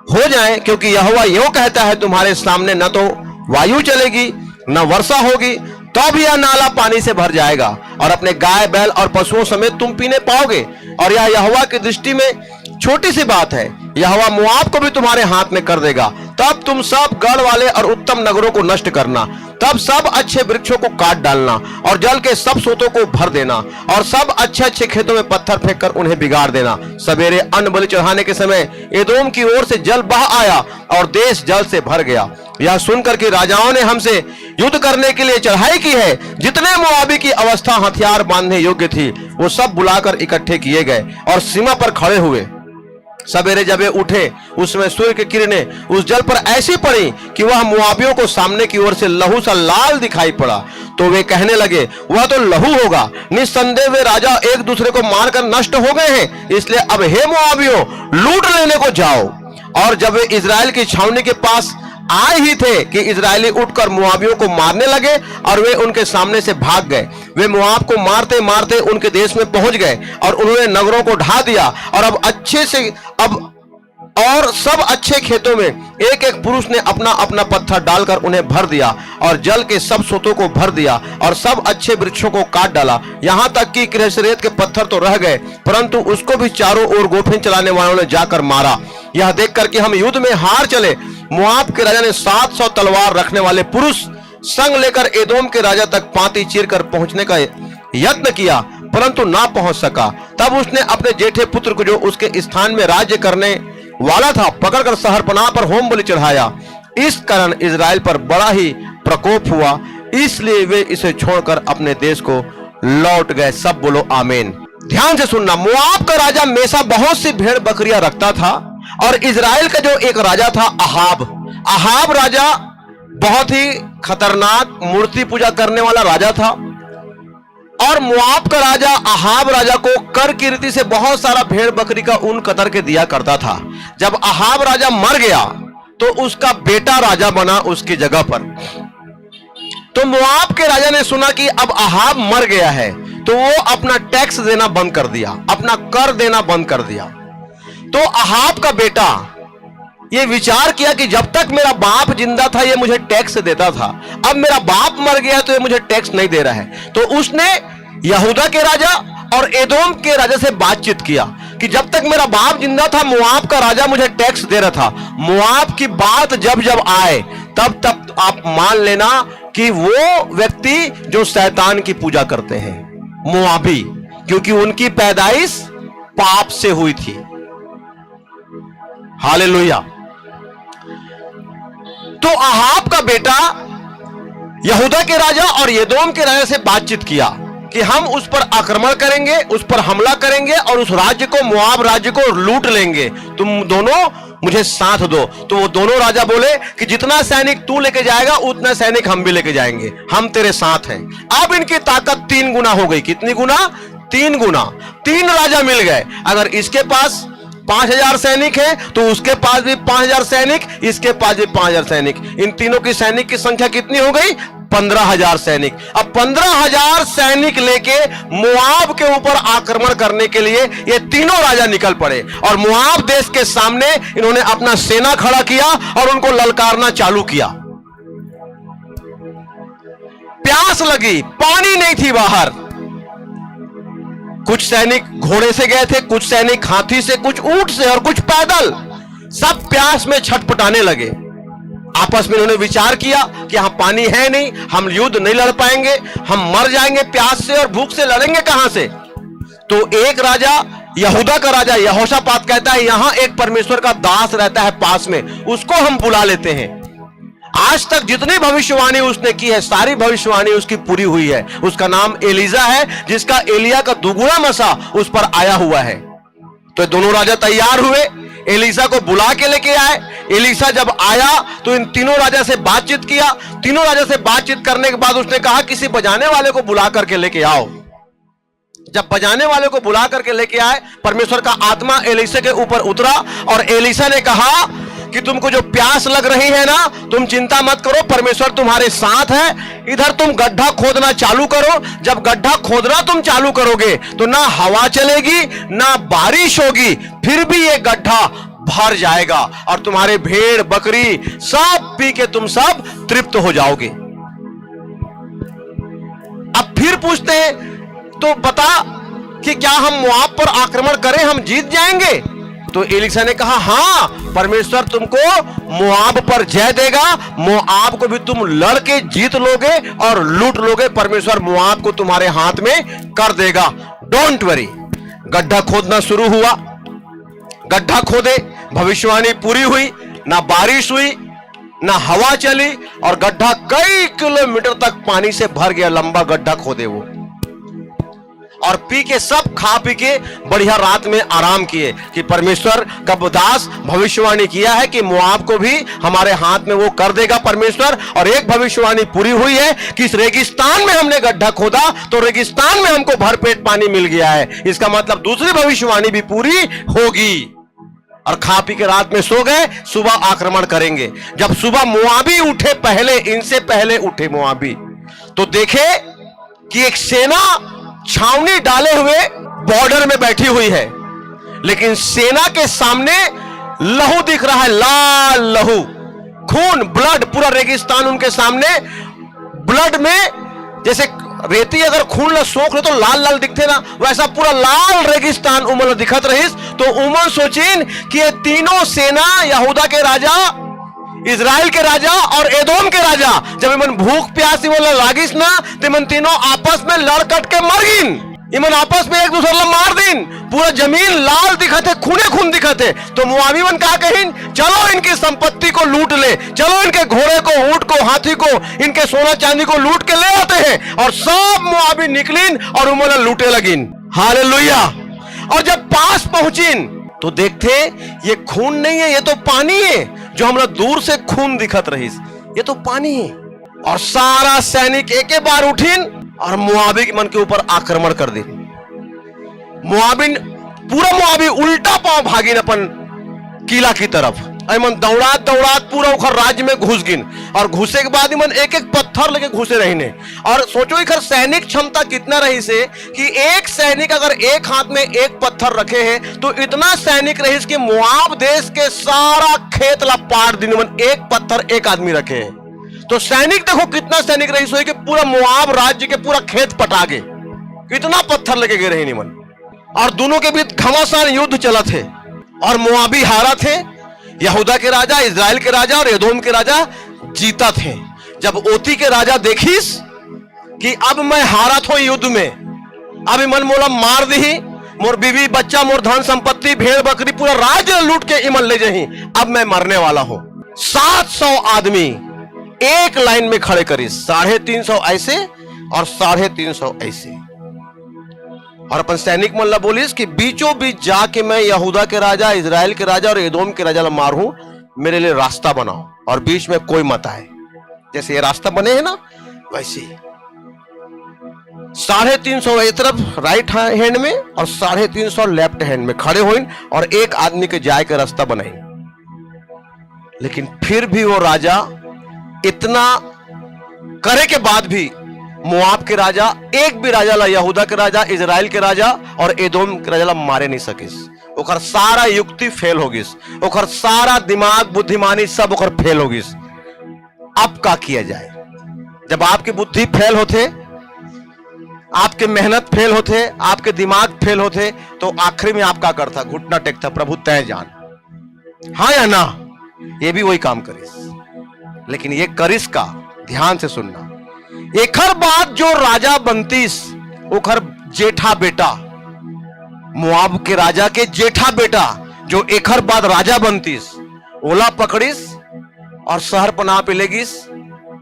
हो जाएं, क्योंकि यहोवा यूं कहता है तुम्हारे सामने न तो वायु चलेगी न वर्षा होगी, तो भी यह नाला पानी से भर जाएगा और अपने गाय बैल और पशुओं समेत तुम पीने पाओगे। और यह यहोवा की दृष्टि में छोटी सी बात है। यहोवा मोआब को भी तुम्हारे हाथ में कर देगा। तब तुम सब गढ़ वाले और उत्तम नगरों को नष्ट करना, तब सब अच्छे वृक्षों को काट डालना और जल के सब सोतों को भर देना और सब अच्छे अच्छे खेतों में पत्थर फेंक कर उन्हें बिगाड़ देना। सवेरे अन्न बलि चढ़ाने के समय एदोम की ओर से जल बह आया और देश जल से भर गया। यह सुनकर कि राजाओं ने हमसे युद्ध करने के लिए चढ़ाई की है, जितने मोआबी की अवस्था हथियार बांधने योग्य थी वो सब बुलाकर इकट्ठे किए गए और सीमा पर खड़े हुए। सवेरे जब वे उठे उसमें सूर्य की किरणें उस जल पर ऐसी पड़ी कि वह मोआबियों को सामने की ओर से लहू सा लाल दिखाई पड़ा। तो वे कहने लगे वह तो लहू होगा। निस्संदेह वे राजा एक दूसरे को मारकर नष्ट हो गए हैं, इसलिए अब हे मोआबियों लूट लेने को जाओ। और जब वे इजराइल की छावनी के पास आए ही थे कि इजरायली उठकर मोआबियों को मारने लगे और वे उनके सामने से भाग गए। वे मोआब को मारते मारते उनके देश में पहुंच गए और उन्होंने नगरों को ढा दिया और सब अच्छे खेतों में एक एक पुरुष ने अपना अपना पत्थर डालकर उन्हें भर दिया और जल के सब सोतों को भर दिया और सब अच्छे वृक्षों को काट डाला। यहां तक कि किरेसरेत के पत्थर तो रह गए, परंतु उसको भी चारों ओर गोफन चलाने वालों ने जाकर मारा। यह देखकर कि हम युद्ध में हार चले, मोआब के राजा ने 700 तलवार रखने वाले पुरुष संग लेकर एदोम के राजा तक पांति चीरकर पहुंचने का यत्न किया, परंतु ना पहुंच सका। तब उसने अपने जेठे पुत्र को जो उसके स्थान में राज्य करने वाला था पकड़कर शहरपनाह पर होम बलि चढ़ाया। इस कारण इजराइल पर बड़ा ही प्रकोप हुआ, इसलिए वे इसे छोड़कर अपने देश को लौट गए। सब बोलो आमीन। ध्यान से सुनना, मोआब का राजा मेसा बहुत सी भेड़ बकरियां रखता था और इजराइल का जो एक राजा था अहाब राजा बहुत ही खतरनाक मूर्ति पूजा करने वाला राजा था। और मोआब का राजा अहाब राजा को कर की रीति से बहुत सारा भेड़ बकरी का ऊन कतर के दिया करता था। जब अहाब राजा मर गया तो उसका बेटा राजा बना उसकी जगह पर। तो मोआब के राजा ने सुना कि अब अहाब मर गया है, तो वो अपना टैक्स देना बंद कर दिया, अपना कर देना बंद कर दिया। तो अहाब का बेटा ये विचार किया कि जब तक मेरा बाप जिंदा था ये मुझे टैक्स देता था, अब मेरा बाप मर गया तो ये मुझे टैक्स नहीं दे रहा है। तो उसने यहूदा के राजा और एदोम के राजा से बातचीत किया कि जब तक मेरा बाप जिंदा था मोआब का राजा मुझे टैक्स दे रहा था, मोआब की बात जब जब आए तब आप मान लेना कि वो व्यक्ति जो शैतान की पूजा करते हैं, मोआबी, क्योंकि उनकी पैदाइश पाप से हुई थी। हालेलुया। तो अहाब का बेटा यहूदा के राजा और एदोम के राजा से बातचीत किया कि हम उस पर आक्रमण करेंगे, उस पर हमला करेंगे और उस राज्य को, मोआब राज्य को लूट लेंगे, तुम दोनों मुझे साथ दो। तो वो दोनों राजा बोले कि जितना सैनिक तू लेके जाएगा उतना सैनिक हम भी लेके जाएंगे, हम तेरे साथ हैं। अब इनकी ताकत 3 गुना हो गई। कितनी गुना? 3 गुना, 3 राजा मिल गए। अगर इसके पास 5000 सैनिक है तो उसके पास भी 5000 सैनिक, इसके पास भी 5000 सैनिक। इन तीनों की सैनिक की संख्या कितनी हो गई? 15000 सैनिक। अब 15000 सैनिक लेके मोआब के ऊपर आक्रमण करने के लिए ये तीनों राजा निकल पड़े और मोआब देश के सामने इन्होंने अपना सेना खड़ा किया और उनको ललकारना चालू किया। प्यास लगी, पानी नहीं थी बाहर। कुछ सैनिक घोड़े से गए थे, कुछ सैनिक हाथी से, कुछ ऊंट से और कुछ पैदल। सब प्यास में छटपटाने लगे। आपस में उन्होंने विचार किया कि यहां पानी है नहीं, हम युद्ध नहीं लड़ पाएंगे, हम मर जाएंगे प्यास से और भूख से, लड़ेंगे कहां से? तो एक राजा, यहूदा का राजा यहोशापात कहता है यहां एक परमेश्वर का दास रहता है पास में, उसको हम बुला लेते हैं। आज तक जितनी भविष्यवाणी उसने की है सारी भविष्यवाणी उसकी पूरी हुई है। उसका नाम एलीजा है, जिसका एलिया का दुगुना नशा उस पर आया हुआ है। तो दोनों राजा तैयार हुए, एलीसा को बुला के लेके आए। एलीसा जब आया तो इन तीनों राजा से बातचीत किया। तीनों राजा से बातचीत करने के बाद उसने कहा किसी बजाने वाले को बुला करके लेके आओ। जब बजाने वाले को बुला करके लेके आए, परमेश्वर का आत्मा एलीसा के ऊपर उतरा और एलीसा ने कहा कि तुमको जो प्यास लग रही है ना, तुम चिंता मत करो, परमेश्वर तुम्हारे साथ है। इधर तुम गड्ढा खोदना चालू करो। जब गड्ढा खोदना तुम चालू करोगे तो ना हवा चलेगी ना बारिश होगी, फिर भी ये गड्ढा भर जाएगा और तुम्हारे भेड़ बकरी सब पी के तुम सब तृप्त हो जाओगे। अब फिर पूछते हैं तो बता कि क्या हम मोआब पर आक्रमण करें, हम जीत जाएंगे? तो एलीसा ने कहा हां, परमेश्वर तुमको मोआब पर जय देगा, मोआब को भी तुम लड़ के जीत लोगे और लूट लोगे। परमेश्वर मोआब को तुम्हारे हाथ में कर देगा, डोंट वरी। गड्ढा खोदना शुरू हुआ, गड्ढा खोदे, भविष्यवाणी पूरी हुई। ना बारिश हुई ना हवा चली और गड्ढा कई किलोमीटर तक पानी से भर गया। लंबा गड्ढा खोदे वो और पी के सब खा पी के बढ़िया रात में आराम किए कि परमेश्वर का दास भविष्यवाणी किया है कि मोआब को भी हमारे हाथ में वो कर देगा परमेश्वर। और एक भविष्यवाणी पूरी हुई है कि इस रेगिस्तान में हमने गड्ढा खोदा तो रेगिस्तान में हमको भरपेट पानी मिल गया है। इसका मतलब दूसरी भविष्यवाणी भी पूरी होगी। और खा पी के रात में सो गए, सुबह आक्रमण करेंगे। जब सुबह मोआबी उठे, पहले इनसे पहले उठे मोआबी, तो देखे कि एक सेना छावनी डाले हुए बॉर्डर में बैठी हुई है, लेकिन सेना के सामने लहू दिख रहा है, लाल लहू, खून, ब्लड, पूरा रेगिस्तान उनके सामने। ब्लड में जैसे रेती अगर खून ला सोख ले तो लाल लाल दिखते ना, वैसा पूरा लाल रेगिस्तान उमल दिखत रहीस। तो उमल सोचिन कि ये तीनों सेना, यहूदा के राजा, इजराइल के राजा और एदोम के राजा, जब इमन भूख प्यास इमन लागिस ना तो इमन तीनों आपस में लड़ कट के मर गिन। इमन आपस में एक दूसरे ला मार दिन, पूरा जमीन लाल दिखते, खूने खून दिखते। तो मुआबी मन कहा कहिन चलो इनकी संपत्ति को लूट ले, चलो इनके घोड़े को, ऊंट को, हाथी को, इनके सोना चांदी को लूट के ले आते हैं। और सब मुआबी निकलिन और उमला लूटे लगिन। हालेलुया। और जब पास पहुंचिन तो देखते ये खून नहीं है, ये तो पानी है। जो हमरा दूर से खून दिखत रहीस, ये तो पानी है। और सारा सैनिक एक बार उठिन और मुआबी के मन के ऊपर आक्रमण कर दी। मुआबिन, पूरा मुआबी उल्टा पांव भागिन अपन किला की तरफ। मन दौड़ात दौड़ात पूरा उखर राज्य में घुस गिन और घुसे के बाद मन एक एक पत्थर लेके घुसे रहीने। और सोचो इखर सैनिक क्षमता कितना रही से कि एक सैनिक अगर एक हाथ में एक पत्थर रखे हैं तो इतना सैनिक रही कि मोआब देश के सारा खेत ला पार दिन मन एक पत्थर एक आदमी रखे हैं। तो सैनिक देखो कितना सैनिक रही सो कि पूरा मोआब राज्य के पूरा खेत पटा गए, इतना पत्थर लेके गए रही निमन। और दोनों के बीच घमासान युद्ध चला थे और मोआबी हारा थे। यहूदा के राजा, इजराइल के राजा और एदोम के राजा जीता थे। जब ओती के राजा देखिस कि अब मैं हारा थो युद्ध में, अब इमन मोला मार दी, मोर बीवी बच्चा, मोर धन संपत्ति, भेड़ बकरी, पूरा राज्य लूट के इमन ले जही, अब मैं मरने वाला हूं। 700 आदमी एक लाइन में खड़े करिस, 350 ऐसे और 350 ऐसे। और अपन सैनिक मन ला बोलिस कि बीचों बीच जाके मैं यहूदा के राजा, इजराइल के राजा और एदोम के राजा ला मारूं, मेरे लिए रास्ता बनाओ और बीच में कोई मत आए। जैसे ये रास्ता बने हैं ना वैसे। 350 एक तरफ राइट हैंड में और 350 लेफ्ट हैंड में खड़े हुए और एक आदमी के जाए के रास्ता बनाई। लेकिन फिर भी वो राजा इतना करे के बाद भी मोआब के राजा, एक भी राजा ला, यहूदा के राजा, इजराइल के राजा और एदोम के राजा ला मारे नहीं सकिस। ओकर सारा युक्ति फेल हो गिस, ओकर सारा दिमाग बुद्धिमानी सब ओकर फेल हो गिस। अब का किया जाए? जब आपकी बुद्धि फेल होते, आपके मेहनत फेल होते, आपके दिमाग फेल होते, तो आखिरी में आप क्या करता? घुटना टेकता, प्रभु तय जान। हाँ या ना? ये भी वही काम करिस, लेकिन ये करिस का ध्यान से सुनना। एकर बाद जो राजा बनतीस, ओकर जेठा बेटा, मोआब के राजा के जेठा बेटा जो एकर बाद राजा बनतीस, ओला पकड़िस और शहर पनाह पे लेगिस,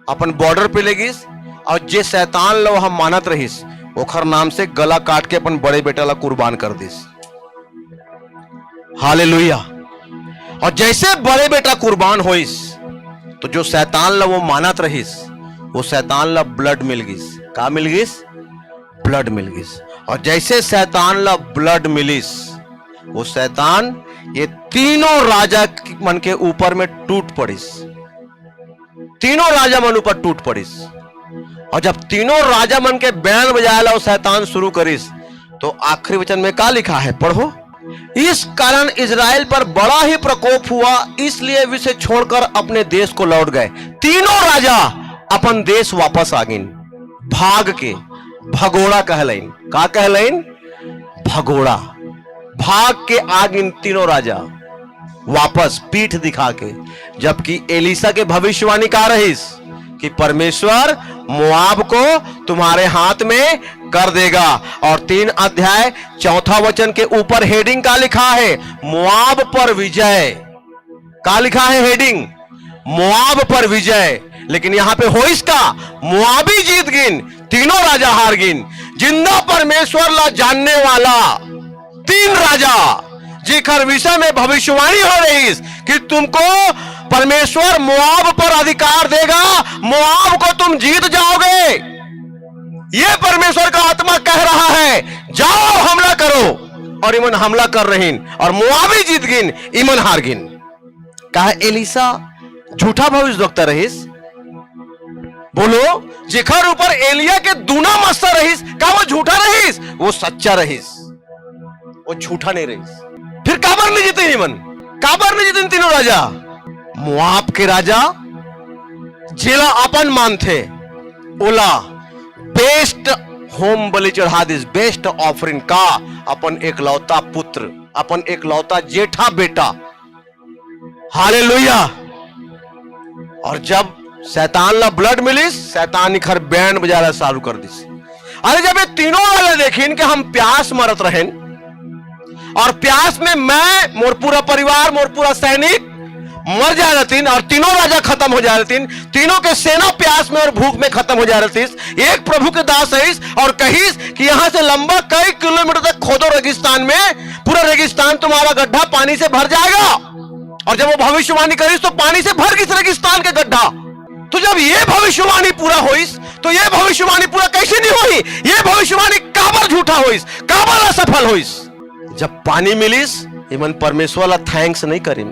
अपन बॉर्डर पे लेगिस, और जे शैतान लो हम मानत रहिस, ओकर नाम से गला काट के अपन बड़े बेटा ला कुर्बान कर दिस। हालेलुया। और जैसे बड़े बेटा कुर्बान होइस, तो जो शैतान ला वो मानत रहिस, वो शैतान ला ब्लड मिल गिस। का मिल गिस? ब्लड मिल गिस। और जैसे शैतान ला ब्लड मिलिस, वो शैतान ये तीनों राजा मन के ऊपर में टूट पड़िस। तीनों राजा मन ऊपर टूट पड़िस। और जब तीनों राजा मन के बैंड बजाया वो शैतान शुरू करिस, तो आखिरी वचन में क्या लिखा है? पढ़ो। इस कारण इजराइल पर बड़ा ही प्रकोप हुआ, इसलिए वे इसे छोड़कर अपने देश को लौट गए। तीनों राजा अपन देश वापस आ गईन, भाग के। भगोड़ा कहलाइन। का कहलाइन? भगोड़ा। भाग के आ गईन तीनों राजा वापस, पीठ दिखा के। जबकि एलीशा के भविष्यवाणी का रहीस कि परमेश्वर मोआब को तुम्हारे हाथ में कर देगा। और 3 अध्याय 4 वचन के ऊपर हेडिंग का लिखा है? मोआब पर विजय। का लिखा है हेडिंग? मोआब पर विजय। लेकिन यहां पे हो इसका मोआबी जीत गिन, तीनों राजा हार गिन। जिंदा परमेश्वर ला जानने वाला 3 राजा जिकर विषय में भविष्यवाणी हो रही कि तुमको परमेश्वर मोआब पर अधिकार देगा, मोआब को तुम जीत जाओगे। ये परमेश्वर का आत्मा कह रहा है, जाओ हमला करो। और इमन हमला कर रही और मोआबी जीत गिन, इमन हार गिन। कहा एलीशा झूठा भविष्यवक्ता रहीस? बोलो, जिखर ऊपर एलिया के दूना मस्ता रहीस, का वो झूठा रहीस? वो सच्चा रहीस, वो झूठा नहीं रहीस। फिर काबर नहीं जीते इमन? काबर नहीं जीते तीनों राजा? मोआब के राजा जेला अपन मान थे, ओला बेस्ट होम बलि चढ़ा दिस, बेस्ट ऑफरिंग का अपन एकलौता पुत्र, अपन एकलौता जेठा बेटा। हालेलुया। और जब शैतान ला ब्लड मिलिस, शैतान इखर बैंड बजाना चालू कर दिस। अरे जब ये तीनों वाले देखिन कि हम प्यास मरत रहें, और प्यास में मैं, मोर पूरा परिवार, मोर पूरा सैनिक मर जा रहे, और तीनों राजा खत्म हो जा रहे, तीनों के सेना प्यास में और भूख में खत्म हो जा रही। एक प्रभु के दास है और कहिस कि यहां से लंबा कई किलोमीटर तक खोदो रेगिस्तान में, पूरा रेगिस्तान तुम्हारा गड्ढा पानी से भर जाएगा। और जब वो भविष्यवाणी करिस तो पानी से भर किस रेगिस्तान के गड्ढा। तो जब ये भविष्यवाणी पूरा होइस, तो ये भविष्यवाणी पूरा कैसे नहीं हुई? ये भविष्यवाणी काबर झूठा होइस, काबर असफल होइस? जब पानी मिलिस, इमन परमेश्वर ला थैंक्स नहीं करिन।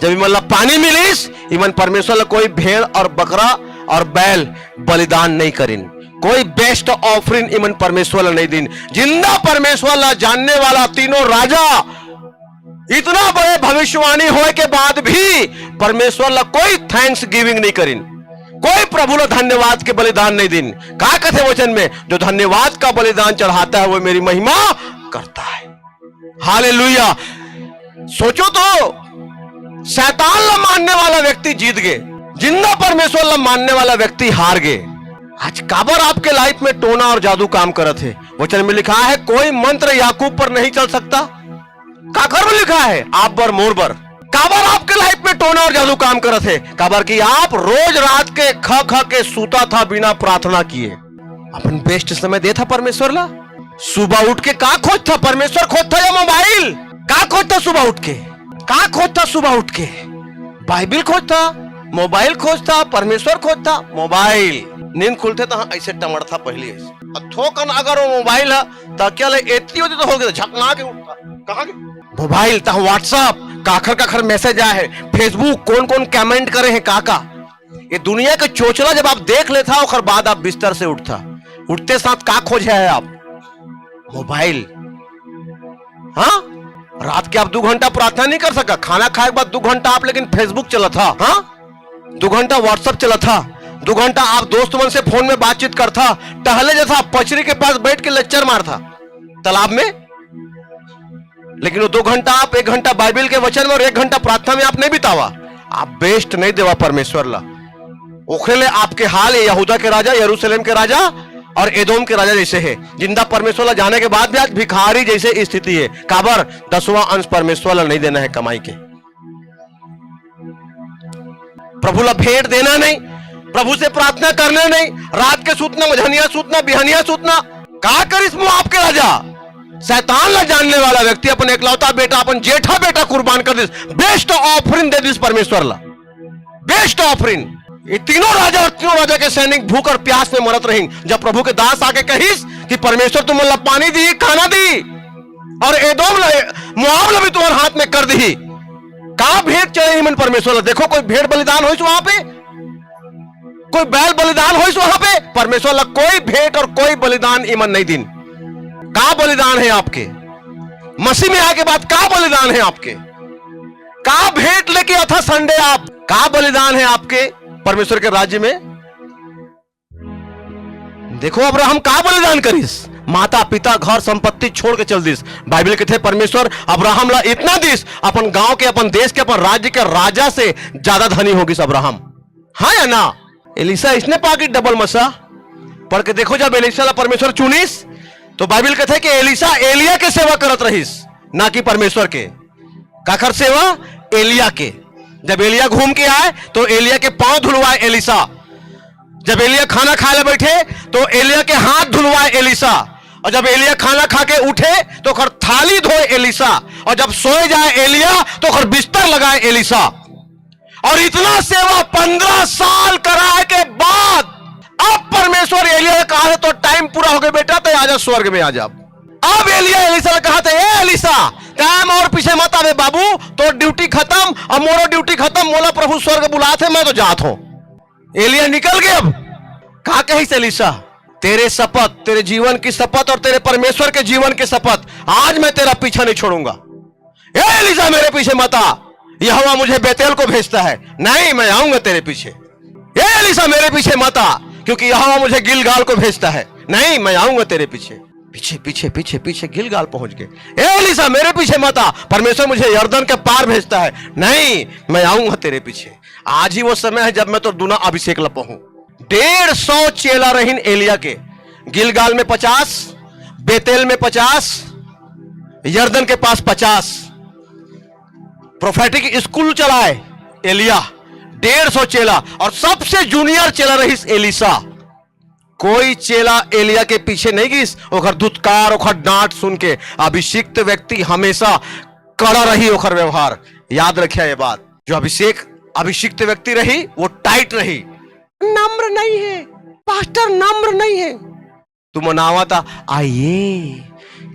जब इमन ला पानी मिलिस, इमन परमेश्वर ला कोई भेड़ और बकरा और बैल बलिदान नहीं करिन, कोई बेस्ट ऑफरिंग इमन परमेश्वर ला नहीं दिन। जिंदा परमेश्वर ला जानने वाला तीनों राजा इतना बड़े भविष्यवाणी होने के बाद भी परमेश्वर ला कोई थैंक्स गिविंग नहीं करिन, कोई प्रभु ला धन्यवाद के बलिदान नहीं दिन। का कहते वचन में, जो धन्यवाद का बलिदान चढ़ाता है वो मेरी महिमा करता है। हालेलुया। सोचो तो, शैतान ला मानने वाला व्यक्ति जीत गए, जिंदा परमेश्वर ला मानने वाला व्यक्ति हार गए। आज काबर आपके लाइफ में टोना और जादू काम करत है? वचन में लिखा है कोई मंत्र याकूब पर नहीं चल सकता। काकर में लिखा है आप बर मोर बर। काबर आपके लाइफ में टोना और जादू काम करत है? काबर कि आप रोज रात के खा के सूता था बिना प्रार्थना किए। अपन बेस्ट समय दे था परमेश्वर ला। सुबह उठ के का खोज था? परमेश्वर खोज था या मोबाइल? का खोज था सुबह उठ के? का खोज था सुबह उठ के? बाइबिल खोज था, मोबाइल खोज था, परमेश्वर खोज था, मोबाइल। नींद खुलते तो ऐसे टमड़ था पहले ऐसे थोकन अगर वो मोबाइल है तो क्या एती होती तो हो गया झकना के उठता कहाँ मोबाइल था व्हाट्सएप काखर काखर मैसेज आए है फेसबुक कौन कौन कमेंट करे हैं काका ये दुनिया का चोचला जब आप देख लेता और बाद आप बिस्तर से उठता उठते साथ का खोज है आप मोबाइल हाँ रात के आप 2 घंटा प्रार्थना नहीं कर सका खाना खाए के बाद 2 घंटा आप लेकिन फेसबुक चला था हाँ 2 घंटा व्हाट्सएप चला था 2 घंटा आप दोस्त मन से फोन में बातचीत करता टहले जैसा पचरी के पास बैठ के लेक्चर मारता तालाब में लेकिन वो 2 घंटा आप 1 घंटा बाइबल के वचन में और 1 घंटा प्रार्थना में आप नहीं बितावा आप बेस्ट नहीं देवा परमेश्वर ला ओखेले आपके हाल यहूदा के राजा यरूशलेम के राजा और एदोम के राजा जैसे है जिंदा परमेश्वर ला जाने के बाद भी आज भिखारी जैसे स्थिति है काबर 10वां अंश परमेश्वर ला नहीं देना है कमाई के प्रभु ला भेंट देना नहीं प्रभु से प्रार्थना करना नहीं रात के सूतना मझनिया सूतना बिहनिया सूतना का करिस मुंह आपके राजा शैतान ला जानने वाला व्यक्ति अपन एकलौता बेटा अपन जेठा बेटा कुर्बान कर this best offering they this परमेश्वर ला बेस्ट ऑफरिंग ये तीनों राजा के सैनिक भूख और प्यास में मरत रहेंगे जब प्रभु के दास आके कहिस कि परमेश्वर तुम ला पानी दी खाना दी और एदोम मोआब ला भी तुम्हारे हाथ में कर दी का भेंट चढ़े मन परमेश्वर ला देखो कोई भेंट बलिदान हो वहां पे कोई बैल बलिदान हो वहां पे परमेश्वर ला कोई भेंट और कोई बलिदान ईमन नहीं दिन का बलिदान है आपके मसीह में आके बाद का बलिदान है आपके का भेंट लेके आता संडे आप का बलिदान है आपके परमेश्वर के राज्य में देखो अब्राहम का बलिदान करिस माता पिता घर संपत्ति छोड़ के चल दिस बाइबल के थे परमेश्वर अब्राहम ला इतना दिस अपन गांव के अपन देश के अपन राज्य के राजा से ज्यादा धनी होगी अब्राहम हाँ या ना एलिसा इसने पाकी डबल मसा पढ़ के देखो जब एलिसा ला परमेश्वर चुनिस तो बाइबल कहते कि एलिसा एलिया के सेवा करत रहीस ना कि परमेश्वर के काखर सेवा एलिया के जब एलिया घूम के आए तो एलिया के पांव धुलवाए एलिसा जब एलिया खाना खाने बैठे तो एलिया के हाथ धुलवाए एलिसा और जब एलिया खाना खा के उठे तो खर थाली धोए एलिसा और जब सोए जाए एलिया तो खर बिस्तर लगाए एलिसा और इतना सेवा 15 साल कराए के बाद अब परमेश्वर एलिया ने कहा तो टाइम पूरा हो गया बेटा तो आजा स्वर्ग में आजा अब एलिया एलिसा ने कहा था ए एलिसा टाइम और पीछे मत आवे बाबू तो ड्यूटी खत्म और मोरो ड्यूटी खत्म मोला प्रभु स्वर्ग बुलाते मैं तो जात हूं एलिया निकल गए अब कहा कही से एलिसा तेरे शपथ तेरे जीवन की शपथ और तेरे परमेश्वर के जीवन की शपथ आज मैं तेरा पीछा नहीं छोड़ूंगा ए एलिसा मेरे पीछे मत आ यहोवा मुझे बेतेल को भेजता है नहीं मैं आऊंगा तेरे पीछे ए एलिसा मेरे पीछे मत आ क्योंकि यहोवा मुझे गिलगाल को भेजता है नहीं मैं आऊंगा तेरे पीछे पीछे पीछे पीछे पीछे गिलगाल पहुंच गए ए एलिसा मेरे पीछे मत आ परमेश्वर मुझे यर्दन के पार भेजता है नहीं मैं आऊंगा तेरे पीछे आज ही वो समय है जब मैं तो दुना अभिषेक ला पहूं 150 चेला रहीन एलिया के गिलगाल में 50 बेतेल में 50 यर्दन के पास 50 प्रोफेटिक स्कूल चलाए एलिया 150 चेला और सबसे जूनियर चेला रही एलिसा कोई चेला एलिया के पीछे नहीं गिस ओखर दुत्कार ओखर डांट सुन के अभिषिक्त व्यक्ति हमेशा कड़ा रही ओखर व्यवहार याद रखिए ये बात जो अभिषिक्त व्यक्ति रही वो टाइट रही नम्र नहीं है पास्टर नम्र नहीं है तुम मनावा था आइए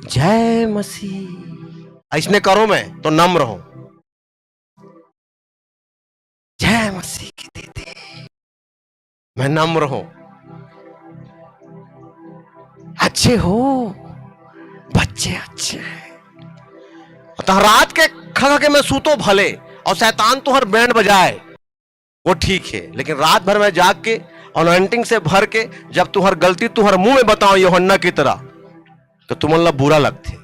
जय मसीह ऐसने करो मैं तो नम्र हो जय मसीह की दीदी मैं नम्र हूं अच्छे हो बच्चे अच्छे हैं तो रात के खा के मैं सूतो भले और शैतान तो हर बैंड बजाए वो ठीक है लेकिन रात भर में जाग के अनॉइंटिंग से भर के जब तुम्हार गलती तुम्हारे मुंह में बताओ यूहन्ना की तरह तो तुम्हारा बुरा लगते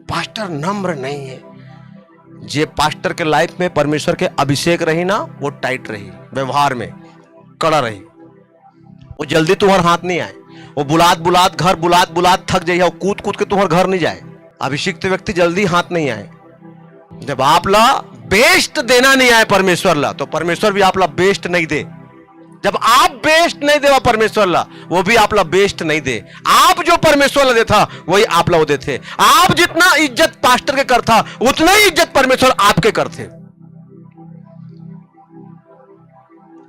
पास्टर नम्र नहीं है जे पास्टर के लाइफ में परमेश्वर के अभिषेक रही ना वो टाइट रही व्यवहार में कड़ा रही वो जल्दी तुम्हारे हाथ नहीं आए वो बुलात घर बुलात थक जाइए कूद कूद के तुम्हारे घर नहीं जाए अभिषिक्त व्यक्ति जल्दी हाथ नहीं आए जब आप ला बेस्ट देना नहीं आए परमेश्वर ला तो परमेश्वर भी आप ला बेस्ट नहीं दे जब आप बेस्ट नहीं देवा परमेश्वर ला वो भी आप ला बेस्ट नहीं दे आप जो परमेश्वर ला देता वही आप ला वो देते आप जितना इज्जत पास्टर के करता उतना ही इज्जत परमेश्वर आपके करते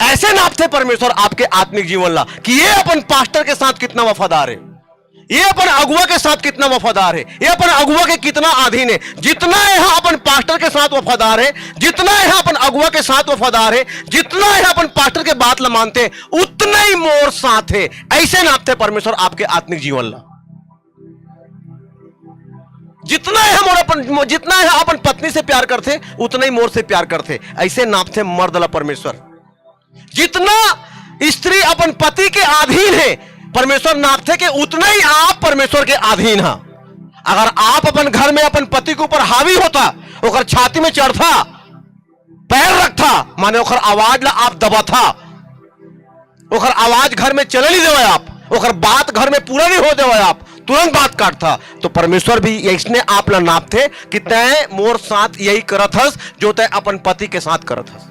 ऐसे नापते परमेश्वर आपके आत्मिक जीवन ला कि ये अपन पास्टर के साथ कितना वफादार है, ये अपन अगुआ के साथ कितना वफादार है, ये अपन अगुआ के कितना अधीन है। जितना यहां अपन पास्टर के साथ वफादार है, जितना यहां अपन अगुआ के साथ वफादार है, जितना यहां अपन पास्टर के बात ला मानते हैं, उतना ही मोर साथ है। ऐसे नापते परमेश्वर आपके आत्मिक जीवन ला। जितना यहां अपन पत्नी से प्यार करते उतना ही मोर से प्यार करते। ऐसे नापते मर्द ला परमेश्वर। जितना स्त्री अपन पति के अधीन है, परमेश्वर नापते कि उतना ही आप परमेश्वर के अधीन है। अगर आप अपन घर में अपन पति के ऊपर हावी होता, ओकर छाती में चढ़ता, पैर रखता, माने ओकर आवाज ला आप दबाता, ओकर आवाज घर में चले नहीं देवे आप, ओकर बात घर में पूरा नहीं हो देवे आप, तुरंत बात काटता, तो परमेश्वर भी इसने आप ला नापते कि तय मोर साथ यही करत हस जो तय अपन पति के साथ करत हस।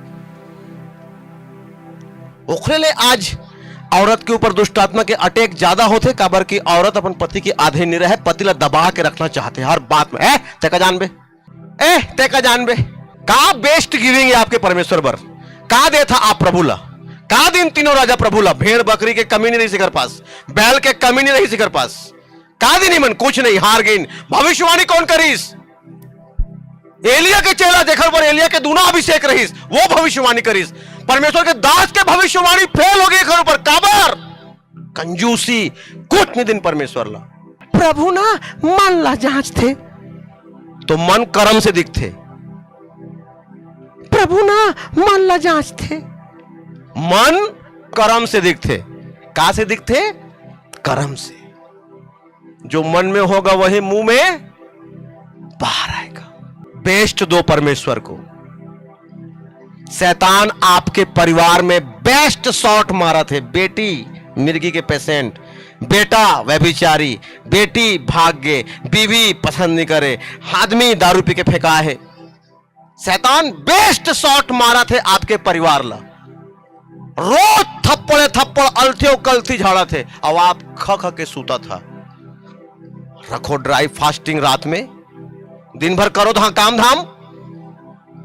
ओखरे ले आज औरत के ऊपर दुष्ट आत्मा के अटैक ज्यादा होते, काबर की औरत अपन पति के आधीन नहीं रहे, पति ला दबा के रखना चाहते हर बात में। तेका जानबे, तेका जानबे का बेस्ट गिविंग है आपके परमेश्वर बर। का दे था आप प्रभु ला, का दिन तीनों राजा प्रभु ला। भेड़ बकरी के कमी नहीं रही सिकर पास, बैल के कमी नहीं रही सिकर पास, का दिन मन कुछ नहीं, हार गई। भविष्यवाणी कौन करीस? एलिया के चेला देखल पर एलिया के दूना अभिषेक रहीस, वो भविष्यवाणी करीस। परमेश्वर के दास के भविष्यवाणी फेल हो गई घर पर, काबर कंजूसी कुछ नहीं दिन परमेश्वर ला। प्रभु ना मन ला जांच थे तो मन कर्म से दिखते, प्रभु ना मन ला जांच थे, मन कर्म से दिखते। का से दिखते? कर्म से। जो मन में होगा वही मुंह में बाहर आएगा। बेस्ट दो परमेश्वर को। शैतान आपके परिवार में बेस्ट शॉट मारा थे। बेटी मिर्गी के पेशेंट, बेटा व्यभिचारी, बेटी भाग्य, बीवी पसंद नहीं करे, आदमी दारू पी के फेंका है। शैतान बेस्ट शॉट मारा थे आपके परिवार ला। रोज थप्पड़े थप्पड़ अलथे कलथी झाड़ा थे, अब आप ख ख के सूता था। रखो ड्राई फास्टिंग, रात में दिन भर करो काम धाम,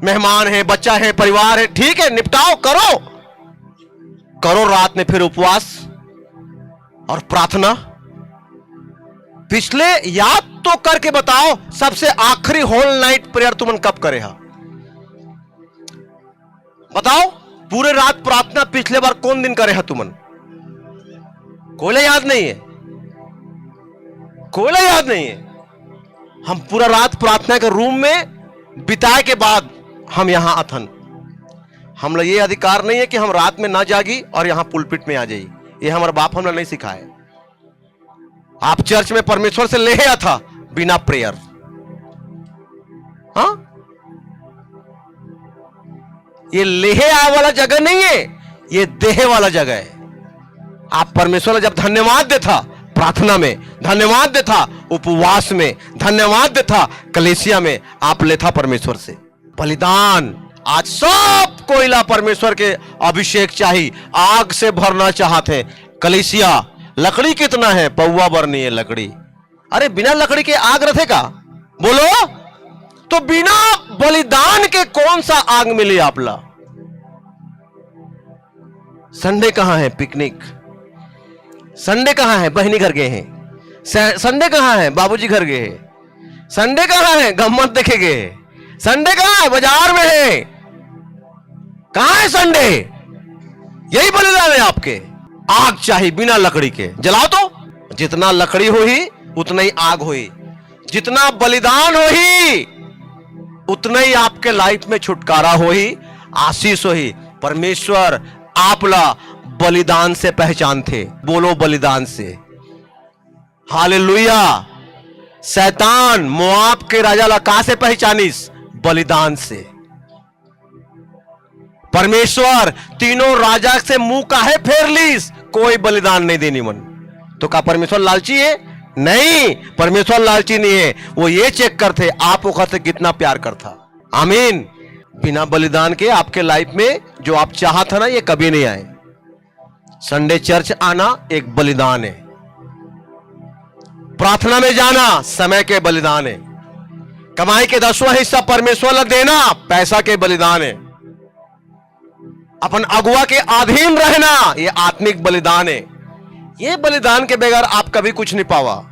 मेहमान है, बच्चा है, परिवार है, ठीक है, निपटाओ, करो करो। रात में फिर उपवास और प्रार्थना। पिछले याद तो करके बताओ, सबसे आखिरी होल नाइट प्रेयर तुमन कब करे हा? बताओ, पूरे रात प्रार्थना पिछले बार कौन दिन करे हा तुमन? कोई याद नहीं है, कोई याद नहीं है। हम पूरा रात प्रार्थना के रूम में बिताए के बाद हम यहां अथन। हम लोग ये अधिकार नहीं है कि हम रात में ना जागी और यहां पुलपिट में आ जाइए। ये हमारा बाप हमने नहीं सिखाया। आप चर्च में परमेश्वर से ले आया था बिना प्रेयर। हाँ, ये लेहे आए वाला जगह नहीं है, ये देहे वाला जगह है। आप परमेश्वर जब धन्यवाद देता प्रार्थना में, धन्यवाद देता उपवास में, धन्यवाद देता कलेसिया में, आप लेता परमेश्वर से बलिदान। आज सब कोयला परमेश्वर के अभिषेक चाहिए, आग से भरना चाहते। कलेसिया लकड़ी कितना है? पौवा भरनी है लकड़ी। अरे बिना लकड़ी के आग रखेगा? बोलो तो बिना बलिदान के कौन सा आग मिली आपला? संडे कहां है? पिकनिक। संडे कहां है? बहनी घर गए हैं। संडे कहां है? बाबूजी घर गए हैं। संडे कहां है? गम्मत देखे गए। संडे कहां है? बाजार में है। कहां है संडे? यही बलिदान है आपके। आग चाहिए बिना लकड़ी के, जलाओ तो। जितना लकड़ी होही उतना ही आग होई, जितना बलिदान होही उतना ही आपके लाइफ में छुटकारा होही, आशीष होही। परमेश्वर आपला बलिदान से पहचान थे। बोलो बलिदान से। हालेलुया। शैतान मोआब के राजा ला कहां से पहचानिस? बलिदान से। परमेश्वर तीनों राजा से मुंह काहे फेर लीस? कोई बलिदान नहीं देनी मन। तो क्या परमेश्वर लालची है? नहीं, परमेश्वर लालची नहीं है। वो ये चेक करते आप ओखर से कितना प्यार करता। आमीन। बिना बलिदान के आपके लाइफ में जो आप चाहता ना, ये कभी नहीं आए। संडे चर्च आना एक बलिदान है। प्रार्थना में जाना समय के बलिदान है। कमाई के 10वां हिस्सा परमेश्वर लग देना पैसा के बलिदान है। अपन अगुआ के अधीन रहना, यह आत्मिक बलिदान है। यह बलिदान के बगैर आप कभी कुछ नहीं पावा।